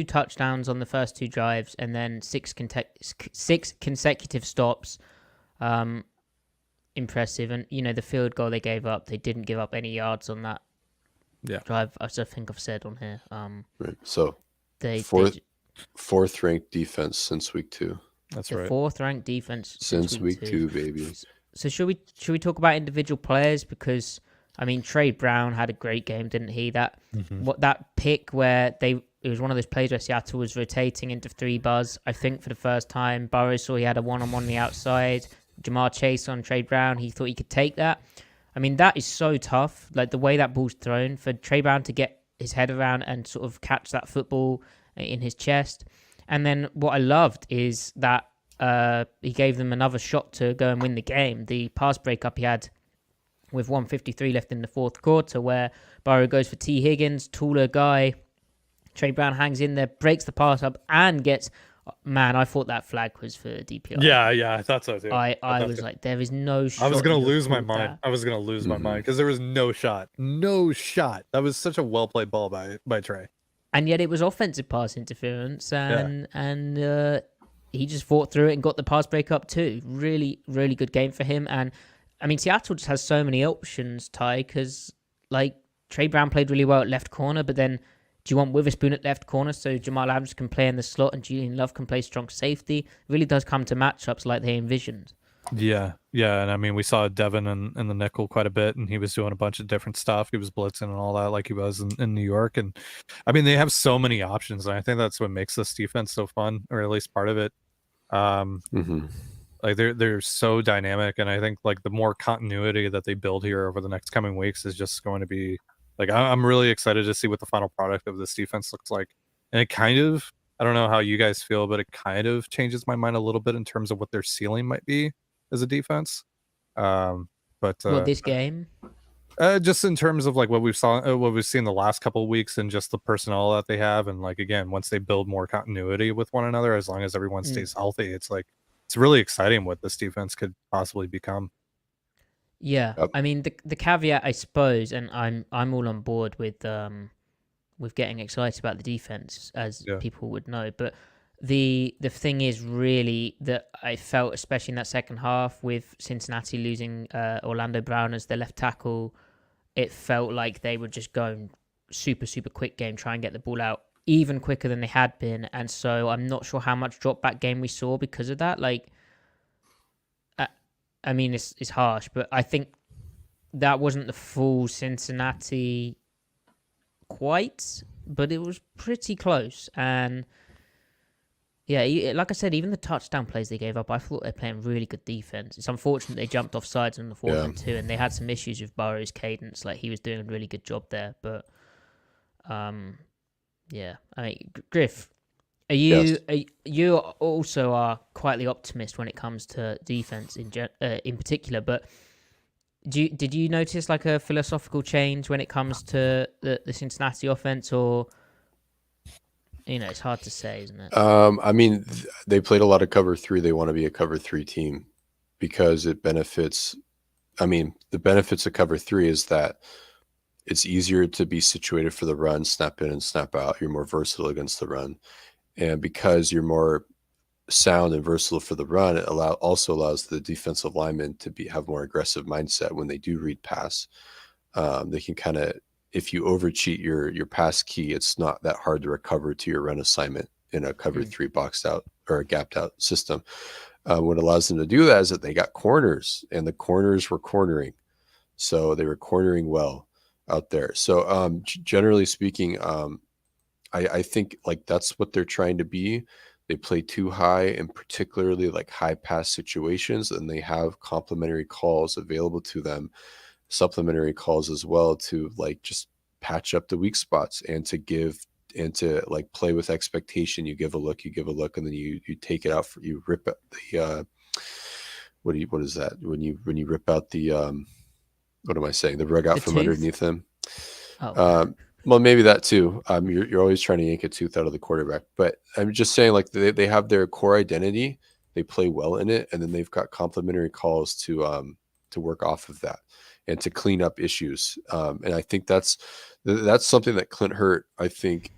touchdowns on the first 2 drives, and then 6 consecutive stops. Impressive, and the field goal they gave up, they didn't give up any yards on that drive, as I think I've said on here. Right. So they fourth ranked defense since week 2. That's right. 4th ranked defense since week 2, baby. So should we talk about individual players? Because I mean, Trey Brown had a great game, didn't he? That pick where it was one of those plays where Seattle was rotating into 3 buzz. I think for the first time, Burrow saw he had a one-on-one on the outside, Jamar Chase on Trey Brown. He thought he could take that. I mean, that is so tough. Like the way that ball's thrown, for Trey Brown to get his head around and sort of catch that football in his chest. And then what I loved is that he gave them another shot to go and win the game. The pass breakup he had with 1:53 left in the fourth quarter, where Burrow goes for T. Higgins, taller guy. Trey Brown hangs in there, breaks the pass up, and gets... Man, I thought that flag was for DPI. Yeah, I thought so too. I was like, there is no shot. I was gonna lose my called mind. that. I was gonna lose my mind because there was no shot. That was such a well played ball by Trey. And yet it was offensive pass interference, and he just fought through it and got the pass break up too. Really, really good game for him. And I mean, Seattle just has so many options, Ty, because like Trey Brown played really well at left corner, but then do you want Witherspoon at left corner so Jamal Adams can play in the slot and Julian Love can play strong safety? It really does come to matchups like they envisioned. Yeah, and I mean, we saw Devin in the nickel quite a bit, and he was doing a bunch of different stuff. He was blitzing and all that, like he was in New York. And I mean, they have so many options, and I think that's what makes this defense so fun, or at least part of it. Like they're so dynamic, and I think like the more continuity that they build here over the next coming weeks is just going to be like I'm really excited to see what the final product of this defense looks like. And it kind of, I don't know how you guys feel, but it kind of changes my mind a little bit in terms of what their ceiling might be as a defense. But this game, just in terms of like what we've seen the last couple of weeks, and just the personnel that they have, and like again, once they build more continuity with one another, as long as everyone stays healthy, it's like it's really exciting what this defense could possibly become. Yeah, Yep. I mean the caveat, I suppose, and I'm all on board with getting excited about the defense, as people would know. But the thing is really that I felt, especially in that second half, with Cincinnati losing Orlando Brown as their left tackle, it felt like they were just going super quick game, try and get the ball out even quicker than they had been. And so I'm not sure how much drop back game we saw because of that. Like, I mean, it's harsh, but I think that wasn't the full Cincinnati quite, but it was pretty close. And yeah, like I said, even the touchdown plays they gave up, I thought they're playing really good defense. It's unfortunate they jumped off sides on the 4th and 2, and they had some issues with Burrow's cadence. Like, he was doing a really good job there. But yeah, I mean, Griff, you also are quite the optimist when it comes to defense in particular, but did you notice like a philosophical change when it comes to the Cincinnati offense, or it's hard to say, isn't it? I mean, they played a lot of cover 3. They want to be a cover 3 team because it benefits. I mean, the benefits of cover 3 is that it's easier to be situated for the run, snap in and snap out. You're more versatile against the run. And because you're more sound and versatile for the run, it also allows the defensive linemen to have more aggressive mindset when they do read pass. They can kind of, if you overcheat your pass key, it's not that hard to recover to your run assignment in a cover 3 boxed out or a gapped out system. What allows them to do that is that they got corners, and the corners were cornering. So they were cornering well out there. So generally speaking, I think like that's what they're trying to be. They play too high, and particularly like high pass situations, and they have complementary calls available to them, supplementary calls as well, to like just patch up the weak spots and to like play with expectation. You give a look, and then you take it out you rip out the what is that when you rip out the what am I saying, the rug out from tooth? underneath them. Oh. Well, maybe that too. You're always trying to yank a tooth out of the quarterback, but I'm just saying, like they have their core identity, they play well in it, and then they've got complementary calls to work off of that and to clean up issues. And I think that's something that Clint Hurt, I think,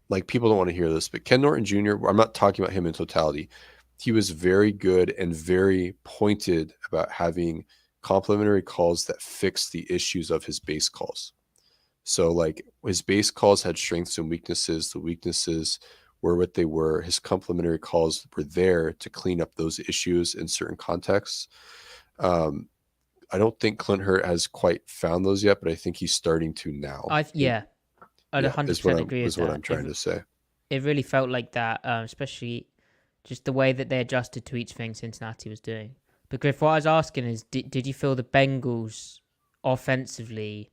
like people don't want to hear this, but Ken Norton Jr., I'm not talking about him in totality. He was very good and very pointed about having complementary calls that fix the issues of his base calls. So like his base calls had strengths and weaknesses. The weaknesses were what they were. His complementary calls were there to clean up those issues in certain contexts. I don't think Clint Hurt has quite found those yet, but I think he's starting to now. I'd 100% agree with that. Is what I'm trying to say. It really felt like that, especially just the way that they adjusted to each thing Cincinnati was doing. But Griff, what I was asking is, did you feel the Bengals offensively,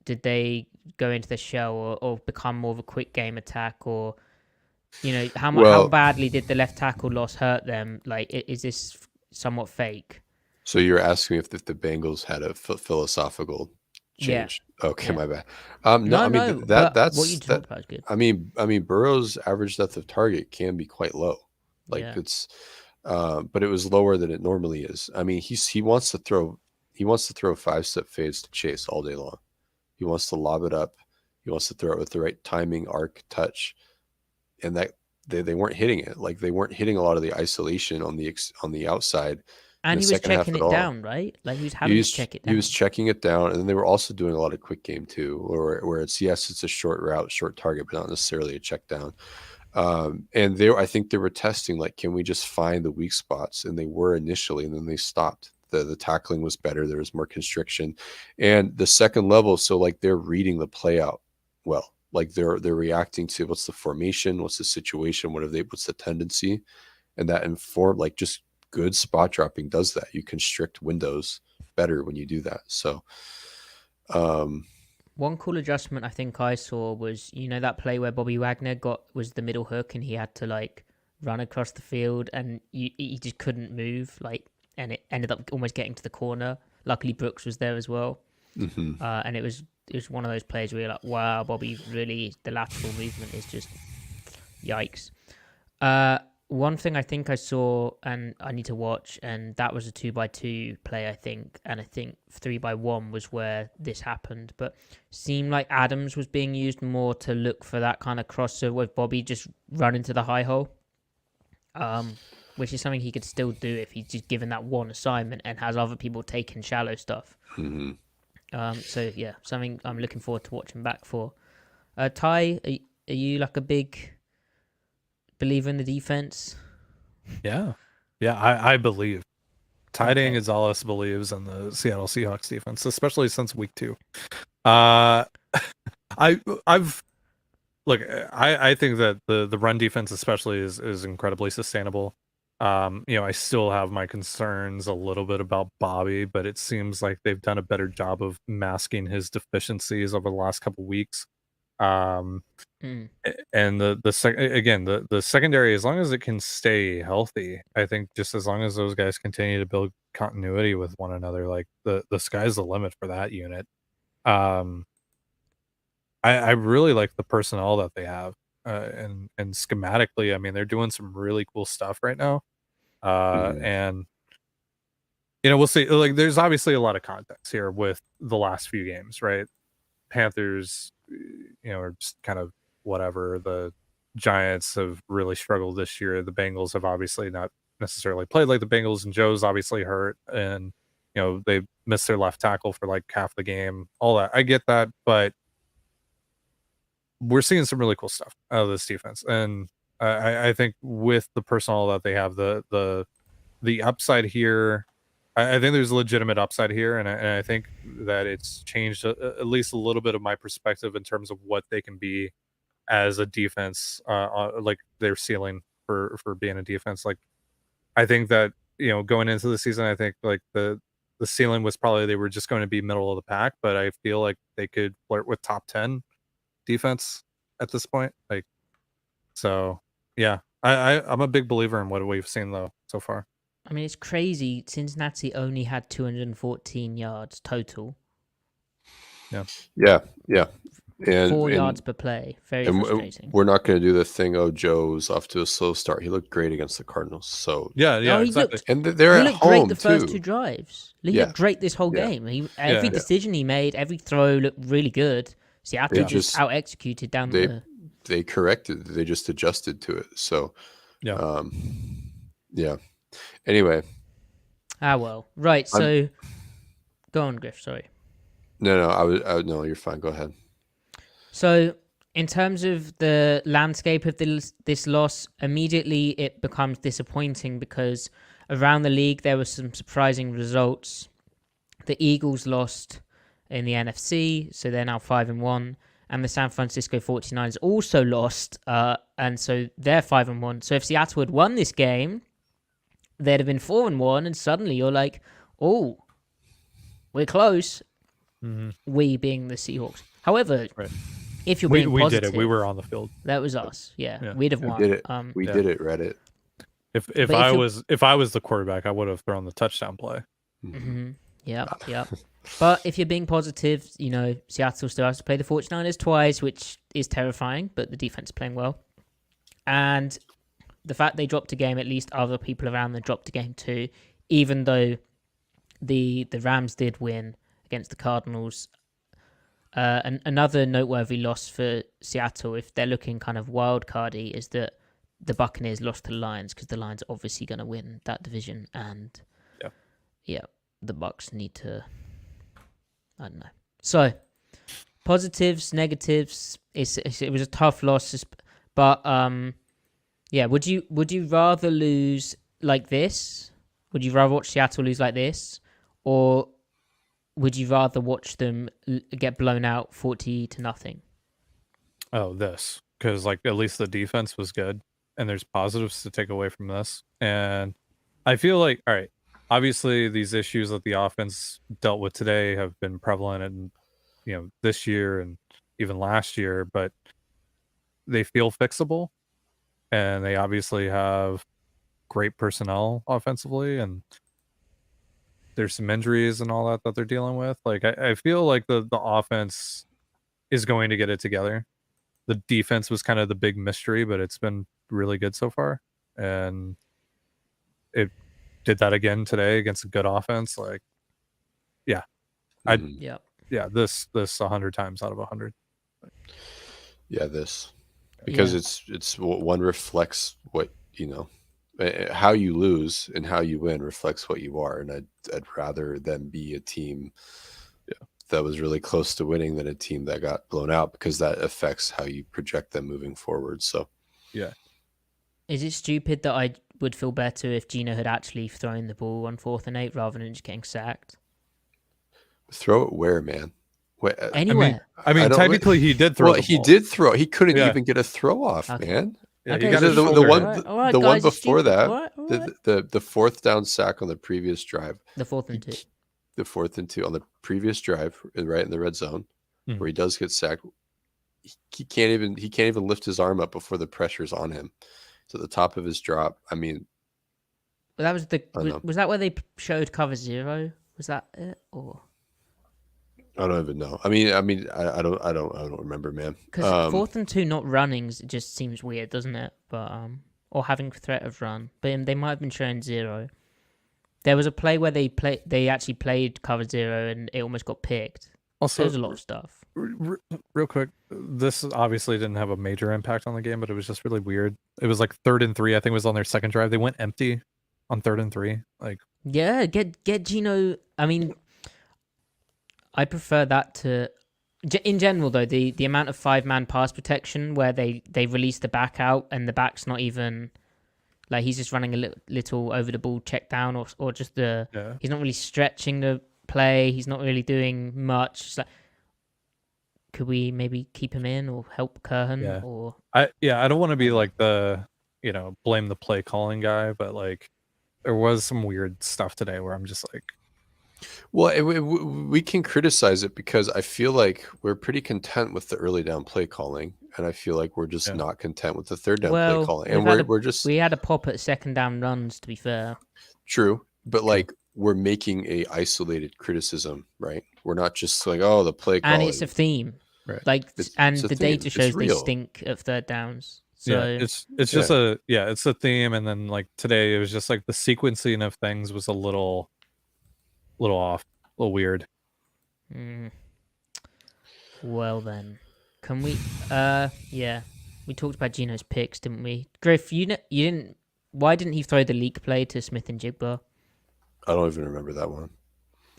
did they go into the shell or become more of a quick game attack, or how Well, badly did the left tackle loss hurt them? Like, is this somewhat fake? so you're asking me if the Bengals had a philosophical Yeah, change? Okay, yeah. my bad. No, I mean No, that but what you that's that. talked about is good. I mean, Burrow's average depth of target can be quite low. Like Yeah. it's, but it was lower than it normally is. I mean, he wants to throw 5-step fades to Chase all day long. He wants to lob it up. He wants to throw it with the right timing, arc, touch, and that they weren't hitting it. Like they weren't hitting a lot of the isolation on the outside in And the he was second half checking at it all. down, right? Like he was having to check it He was down. checking it down, and then they were also doing a lot of quick game too, where it's a short route, short target, but not necessarily a check down. And I think they were testing, like, can we just find the weak spots? And they were initially, and then they stopped. The tackling was better. There was more constriction, and the second level. So like they're reading the play out well. Like they're reacting to what's the formation, what's the situation, what's the tendency, and that inform like just good spot dropping does that. You constrict windows better when you do that. So, One cool adjustment I think I saw was, that play where Bobby Wagner was the middle hook and he had to like run across the field and he just couldn't move, like, and it ended up almost getting to the corner. Luckily Brooks was there as well. And it was one of those plays where you're like, wow, Bobby really, the lateral movement is just yikes. One thing I think I saw and I need to watch, and that was a 2x2 play, I think, and I think 3x1 was where this happened, but seemed like Adams was being used more to look for that kind of crosser with Bobby just running to the high hole, which is something he could still do if he's just given that one assignment and has other people taking shallow stuff. So yeah, something I'm looking forward to watching back for. Ty, are you like a big believer in the defense? Yeah. I believe. Ty Okay. Gonzalez believes in the Seattle Seahawks defense, especially since week 2. I think that the run defense especially is incredibly sustainable. I still have my concerns a little bit about Bobby, but it seems like they've done a better job of masking his deficiencies over the last couple weeks. And the secondary, as long as it can stay healthy, I think just as long as those guys continue to build continuity with one another, like the sky's the limit for that unit. I really like the personnel that they have, and schematically, I mean, they're doing some really cool stuff right now. And we'll see. Like, there's obviously a lot of context here with the last few games, right? Panthers, are just kind of whatever. The Giants have really struggled this year. The Bengals have obviously not necessarily played like the Bengals, and Joe's obviously hurt, and they missed their left tackle for like half the game. All that, I get that, but we're seeing some really cool stuff out of this defense, and I think with the personnel that they have, the upside here, I think there's legitimate upside here, and I think that it's changed at least a little bit of my perspective in terms of what they can be as a defense, like their ceiling for being a defense. Like, I think that going into the season, I think like the ceiling was probably they were just going to be middle of the pack, but I feel like they could flirt with top 10 defense at this point. Like, so yeah, I'm a big believer in what we've seen though so far. I mean, it's crazy. Cincinnati only had 214 yards total. Yeah. And 4 yards per play. Very frustrating. We're not going to do the thing. Oh, Joe's off to a slow start. He looked great against the Cardinals. So yeah, he exactly. And they're he at looked home great the first too. 2 drives. He looked great this whole game. Every decision he made, every throw looked really good. Seattle just out executed down the. They corrected. They just adjusted to it. So yeah. Anyway. Well. Right. So go on, Griff. Sorry. No, no, you're fine. Go ahead. So, in terms of the landscape of this loss, immediately it becomes disappointing because around the league there were some surprising results. The Eagles lost in the NFC, so they're now 5-1, and the San Francisco 49ers also lost, and so they're 5-1. So if Seattle had won this game, they'd have been 4-1, and suddenly you're like, oh, we're close. We being the Seahawks. However, if you're being we positive, did it. We were on the field. that was us. Yeah, Yeah. we'd have We won. did it. We did it, Reddit. If I was the quarterback, I would have thrown the touchdown play. Yeah. But if you're being positive, Seattle still has to play the 49ers twice, which is terrifying, but the defense is playing well. And the fact they dropped a game, at least other people around them dropped a game too, even though the Rams did win against the Cardinals. And another noteworthy loss for Seattle, if they're looking kind of wild cardy, is that the Buccaneers lost to the Lions, because the Lions are obviously going to win that division, and the Bucs need to, I don't know. So positives, negatives. It was a tough loss, but would you rather lose like this? Would you rather watch Seattle lose like this, or would you rather watch them get blown out 40-0? Oh, this, because like at least the defense was good, and there's positives to take away from this. And I feel like, all right, obviously these issues that the offense dealt with today have been prevalent in this year and even last year, but they feel fixable, and they obviously have great personnel offensively, and there's some injuries and all that they're dealing with. Like I feel like the offense is going to get it together. The defense was kind of the big mystery, but it's been really good so far, and it did that again today against a good offense. Like, yeah, this 100 times out of 100. Yeah, this, because it's one reflects what how you lose and how you win reflects what you are, and I'd rather them be a team that was really close to winning than a team that got blown out, because that affects how you project them moving forward. So yeah. Is it stupid that I would feel better if Gino had actually thrown the ball on 4th and 8 rather than just getting sacked? Throw it where, man? Anywhere. I mean technically he did throw. Well, he did throw. He couldn't even get a throw off, man. Yeah, okay, the one before that, right. the fourth down sack on the previous drive. The 4th and 2. The 4th and 2 on the previous drive, right in the red zone, where he does get sacked. He can't even lift his arm up before the pressure's on him. So the top of his drop. I mean, but that was that where they showed cover 0? Was that it, or? I don't even know. I mean, I don't remember, man. Because 4th and 2 not runnings, it just seems weird, doesn't it? But or having threat of run, but they might have been showing 0. There was a play where they actually played cover 0 and it almost got picked. Also, there's a lot of stuff. Real quick, this obviously didn't have a major impact on the game, but it was just really weird. It was like 3rd and 3. I think it was on their second drive. They went empty on 3rd and 3. Like, yeah, get Gino. I mean, I prefer that to. In general, though, the amount of 5-man pass protection where they release the back out and the back's not even. Like, he's just running a little over the ball check down, or just he's not really stretching the play. He's not really doing much. It's like, could we maybe keep him in or help Kerhan? Yeah. Or I don't want to be like the blame the play calling guy, but like there was some weird stuff today where I'm just like, well, we can criticize it because I feel like we're pretty content with the early down play calling. And I feel like we're just not content with the 3rd down play calling. And we had a pop at 2nd down runs, to be fair. True. But like, we're making a isolated criticism, right? We're not just like, oh, the play calling. And it's a theme. Right. Like, the data shows they stink at 3rd downs. So it's just it's a theme. And then like today, it was just like the sequencing of things was a little off, a little weird. Well then. Can we? We talked about Gino's picks, didn't we? Griff, you didn't. Why didn't he throw the leak play to Smith and Jigba? I don't even remember that one.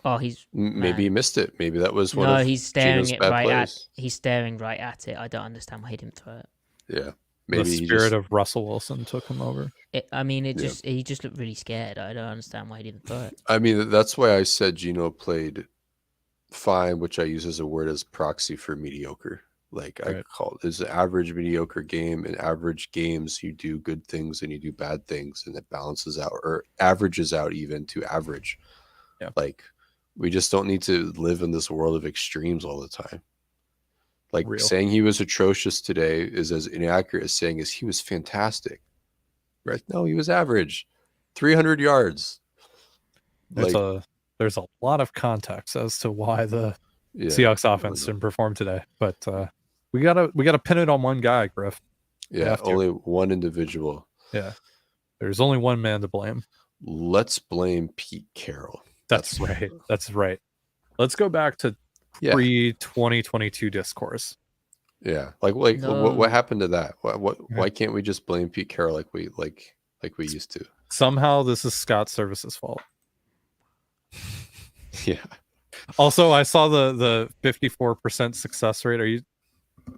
Oh, maybe he missed it. Maybe that was one. No, of he's staring Gino's it bad right plays. He's staring right at it. I don't understand why he didn't throw it. Yeah, maybe the spirit of Russell Wilson took him over. He just looked really scared. I don't understand why he didn't throw it. I mean, that's why I said Gino played fine, which I use as a word as proxy for mediocre. Like Right. I call it, it's an average mediocre game. In average games, you do good things and you do bad things, and it balances out or averages out even to average. Yeah. Like we just don't need to live in this world of extremes all the time. Like Real. saying he was atrocious today is as inaccurate as saying he was fantastic. Right? No, he was average. 300 yards. There's Like, a lot of context as to why the yeah, Seahawks offense didn't perform today, but we gotta pin it on one guy, Griff. yeah, only one individual. Yeah, there's only one man to blame. Let's blame Pete Carroll. That's right. That's right. Let's go back to pre-2022 discourse. Yeah, like No. what happened to that? Why can't we just blame Pete Carroll like we used to? Somehow this is Scott Service's fault. Yeah. Also, I saw the 54% success rate. Are you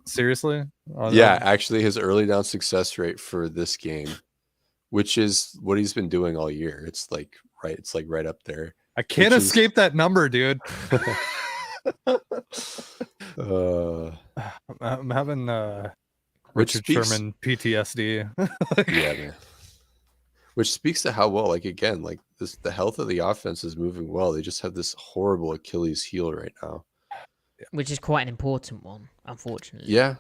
seriously? Yeah, actually, his early down success rate for this game, which is what he's been doing all year. It's like right up there. I can't escape that number, dude. I'm having Richard Sherman PTSD. Yeah, man. Which speaks to how well, like again, like this, the health of the offense is moving well. They just have this horrible Achilles heel right now, which is quite an important one, unfortunately. Yeah.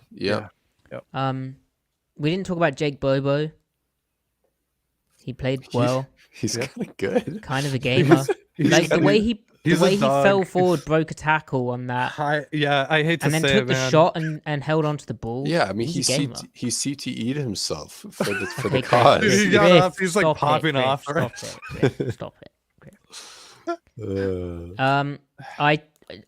We didn't talk about Jake Bobo. He played well. He's kind of good. Kind of a gamer. Like the way he fell forward, broke a tackle on that. I hate to and then say took it, the man. shot and held onto the ball. Yeah, I mean He's a gamer. he CTE'd himself for the Okay, cause. Chris, He got Griff, up, he's like stop popping it, off. Griff, Stop it.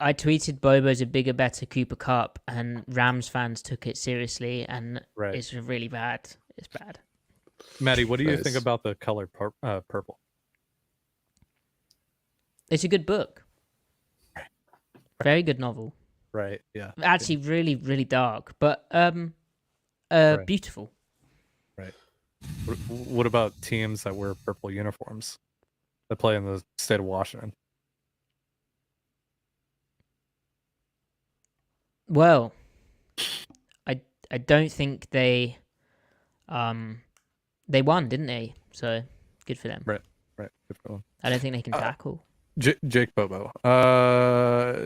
I tweeted Bobo's a bigger, better Cooper Cup, and Rams fans took it seriously, and it's really bad. It's bad. Maddie, what do you think about the color purple? It's a good book. Very good novel. Right. Yeah. Actually, really, really dark, but beautiful. Right. What about teams that wear purple uniforms that play in the state of Washington? Well, I don't think they won, didn't they? So good for them. Right. Good for them. I don't think they can tackle. Jake Bobo.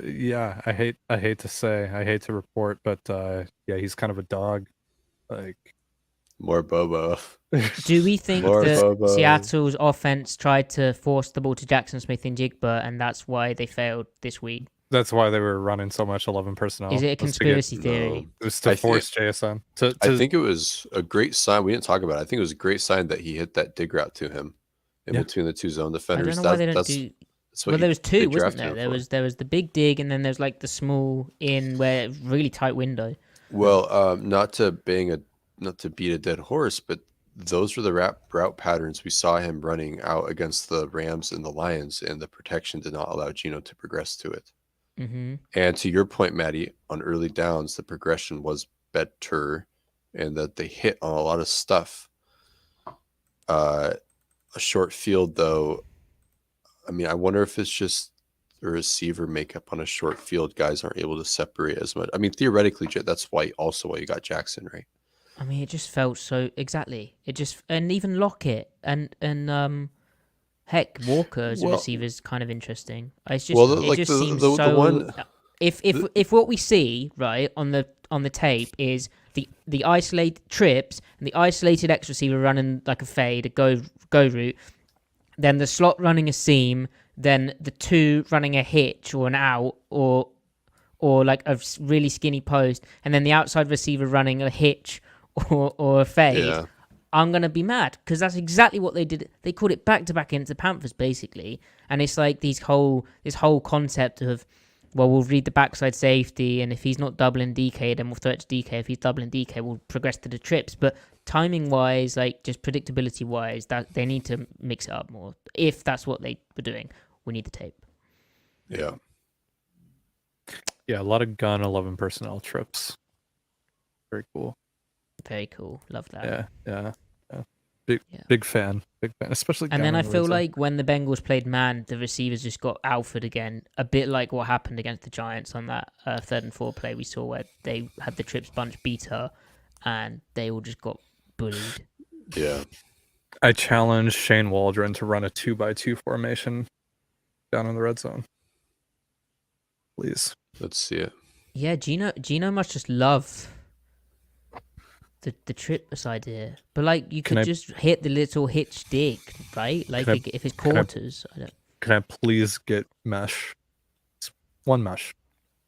Yeah, I hate to say, I hate to report, but yeah, he's kind of a dog. Like more Bobo. Do we think that Seattle's offense tried to force the ball to Jackson Smith and Jigba, and that's why they failed this week? That's why they were running so much 11 personnel. Is it a conspiracy theory? It was to force JSN. I think it was a great sign. We didn't talk about it. I think it was a great sign that he hit that dig route to him in between the two zone defenders. I don't know why they don't do. Well, there was two, wasn't there? There was the big dig, and then there's like the small in where really tight window. Well, not to beat a dead horse, but those were the route patterns we saw him running out against the Rams and the Lions, and the protection did not allow Geno to progress to it. Mm-hmm. And to your point, Maddie, on early downs, the progression was better, and that they hit on a lot of stuff. A short field, though. I mean, I wonder if it's just a receiver makeup on a short field. Guys aren't able to separate as much. I mean, theoretically, that's why you got Jackson, right? I mean, it just felt so exactly. And even Lockett and heck, Walker as a receiver is kind of interesting. It's just seems so. The one... If what we see right on the tape is the isolated trips and the isolated X receiver running like a fade, a go route. Then the slot running a seam, then the two running a hitch or an out or like a really skinny post, and then the outside receiver running a hitch or a fade. Yeah. I'm going to be mad because that's exactly what they did. They called it back-to-back against the Panthers, basically. And it's like this whole concept of, well, we'll read the backside safety, and if he's not doubling DK, then we'll throw it to DK. If he's doubling DK, we'll progress to the trips. But timing-wise, like just predictability-wise, that they need to mix it up more. If that's what they were doing, we need the tape. Yeah. Yeah, a lot of gun 11 personnel trips. Very cool. Very cool. Love that. Yeah. Big fan, especially. And down then I in the feel red zone. like when the Bengals played man, the receivers just got alphaed again. A bit like what happened against the Giants on that 3rd and 4 play we saw where they had the trips bunch beat her and they all just got bullied. Yeah. I challenge Shane Waldron to run a 2x2 formation down in the red zone. Please. Let's see it. Yeah, Gino must just love the tripless idea. But like you could just hit the little hitch dig, right? Like if it's quarters. Can I please get mesh? It's one mesh.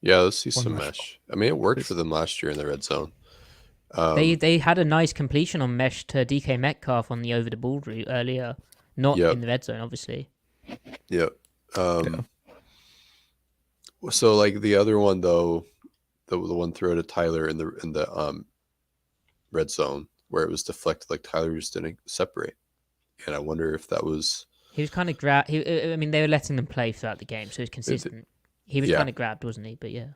Yeah, let's see some mesh. I mean, it worked for them last year in the red zone. They had a nice completion on mesh to DK Metcalf on the over the ball route earlier. Not in the red zone, obviously. Yep. So like the other one though, the one throw to Tyler in the red zone where it was deflected, like Tyler just didn't separate, and I wonder if that was. He was kind of I mean, they were letting them play throughout the game, so it was consistent. He was kind of grabbed, wasn't he? But yeah.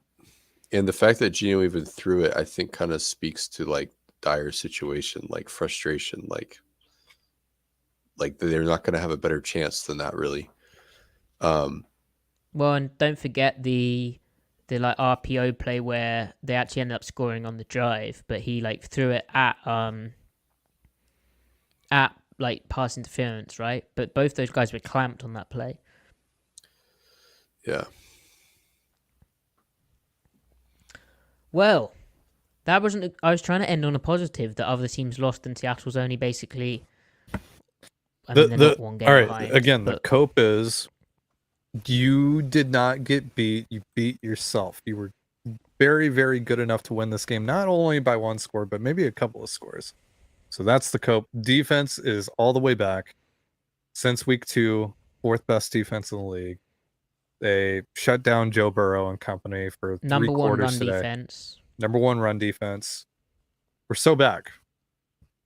And the fact that Gino even threw it, I think, kind of speaks to like dire situation, like frustration, like they're not going to have a better chance than that, really. Well, and don't forget the like RPO play where they actually ended up scoring on the drive, but he like threw it at like pass interference, right? But both those guys were clamped on that play. Yeah. Well, that wasn't. I was trying to end on a positive that other teams lost and Seattle's only basically. I mean, they're not one game behind. Again, the cope is you did not get beat. You beat yourself. You were very, very good enough to win this game, not only by one score, but maybe a couple of scores. So that's the cope. Defense is all the way back since week 2, 4th best defense in the league. They shut down Joe Burrow and company for number 3 one quarters run today. defense. Number 1 run defense. We're so back.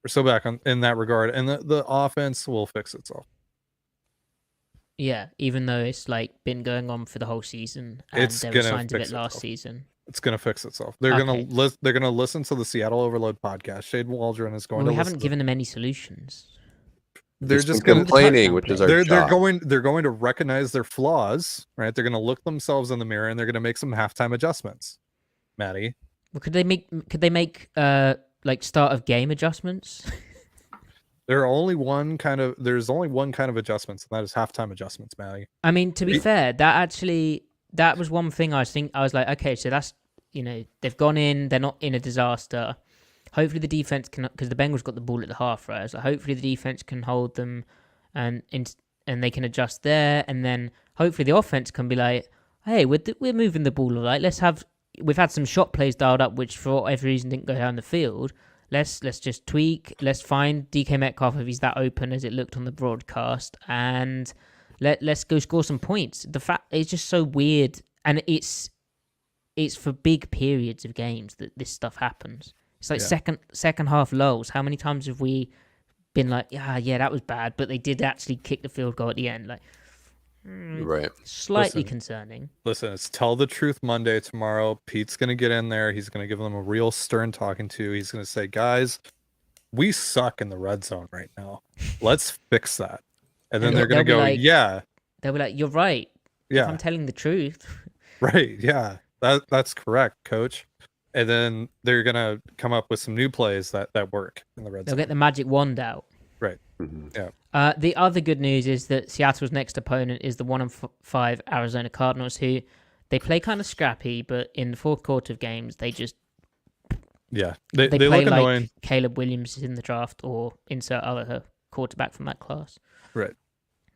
We're so back in that regard, and the offense will fix itself. Yeah, even though it's like been going on for the whole season, and there were signs of it last season. It's gonna fix itself. They're gonna listen to the Seattle Overload podcast. Shane Waldron is going to. We haven't given them any solutions. They're just complaining, which is our job. They're going to recognize their flaws, right? They're going to look themselves in the mirror and they're going to make some halftime adjustments. Maddie, well, could they make like start of game adjustments? There's only one kind of adjustments, and that is halftime adjustments, Maddie. I mean, to be fair, that was one thing I was like, okay, so that's, they've gone in, they're not in a disaster. Hopefully the defense can, because the Bengals got the ball at the half, right? So hopefully the defense can hold them, and they can adjust there, and then hopefully the offense can be like, hey, we're moving the ball, right? We've had some shot plays dialed up, which for whatever reason didn't go down the field. Let's just tweak. Let's find DK Metcalf if he's that open as it looked on the broadcast, and let's go score some points. The fact it's just so weird, and it's for big periods of games that this stuff happens. It's like second half lulls. How many times have we been like, yeah, that was bad, but they did actually kick the field goal at the end? Like, right. Slightly concerning. Listen, it's Tell the Truth Monday tomorrow. Pete's going to get in there. He's going to give them a real stern talking to. He's going to say, guys, we suck in the red zone right now. Let's fix that. And then they're going to go, yeah. They'll be like, you're right. Yeah. If I'm telling the truth. Right, yeah. That's correct, coach. And then they're going to come up with some new plays that work in the red zone. They'll get the magic wand out. Right. Mm-hmm. Yeah. The other good news is that Seattle's next opponent is the 1-5 Arizona Cardinals, who they play kind of scrappy, but in the fourth quarter of games, they just they play look like annoying. Caleb Williams is in the draft, or insert other quarterback from that class. Right.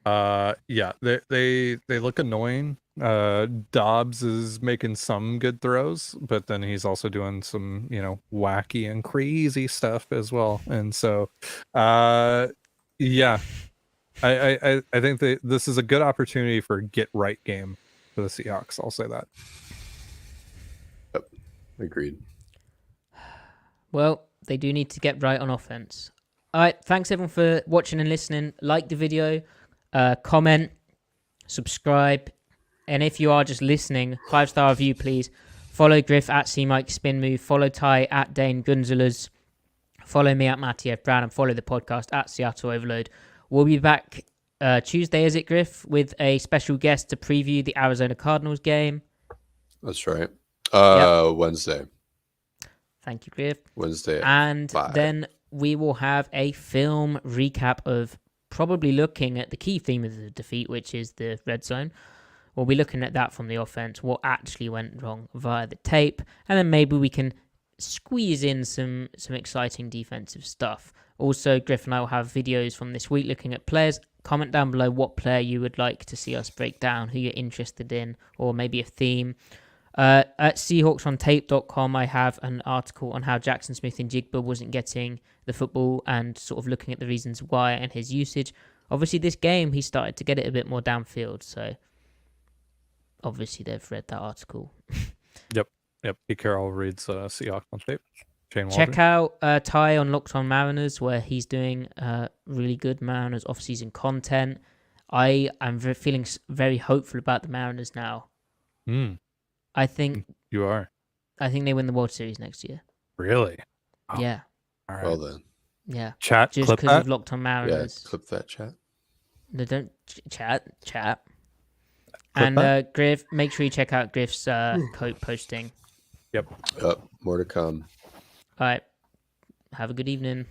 They look annoying. Dobbs is making some good throws, but then he's also doing some, wacky and crazy stuff as well. And so, I think this is a good opportunity for a get right game for the Seahawks. I'll say that. Yep. Agreed. Well, they do need to get right on offense. All right. Thanks everyone for watching and listening. Like the video, comment, subscribe. And if you are just listening, 5-star review, please. Follow Griff at CMikeSpinMove. Follow Ty at Dane Gunzelas. Follow me at Matty F. Brown and follow the podcast at Seattle Overload. We'll be back Tuesday, is it, Griff, with a special guest to preview the Arizona Cardinals game. That's right. Yep. Wednesday. Thank you, Griff. Wednesday. And 5. then we will have a film recap of probably looking at the key theme of the defeat, which is the red zone. We'll be looking at that from the offense, what actually went wrong via the tape, and then maybe we can squeeze in some exciting defensive stuff. Also, Griff and I will have videos from this week looking at players. Comment down below what player you would like to see us break down, who you're interested in, or maybe a theme. At SeahawksOnTape.com, I have an article on how Jackson Smith-Njigba wasn't getting the football and sort of looking at the reasons why and his usage. Obviously, this game, he started to get it a bit more downfield, so obviously they've read that article. Yep. Pete Carroll reads Seahawks on tape. Shane Check out Ty on Locked On Mariners, where he's doing really good Mariners off-season content. I am feeling very hopeful about the Mariners now. I think you are. I think they win the World Series next year. Really? Oh, Yeah. all right. Well then. Yeah. Chat, Just clip because that. of Locked On Mariners. Yeah, clip that chat. No, don't chat. Clip And that. Griff, make sure you check out Griff's coat posting. Yep. More to come. All right. Have a good evening.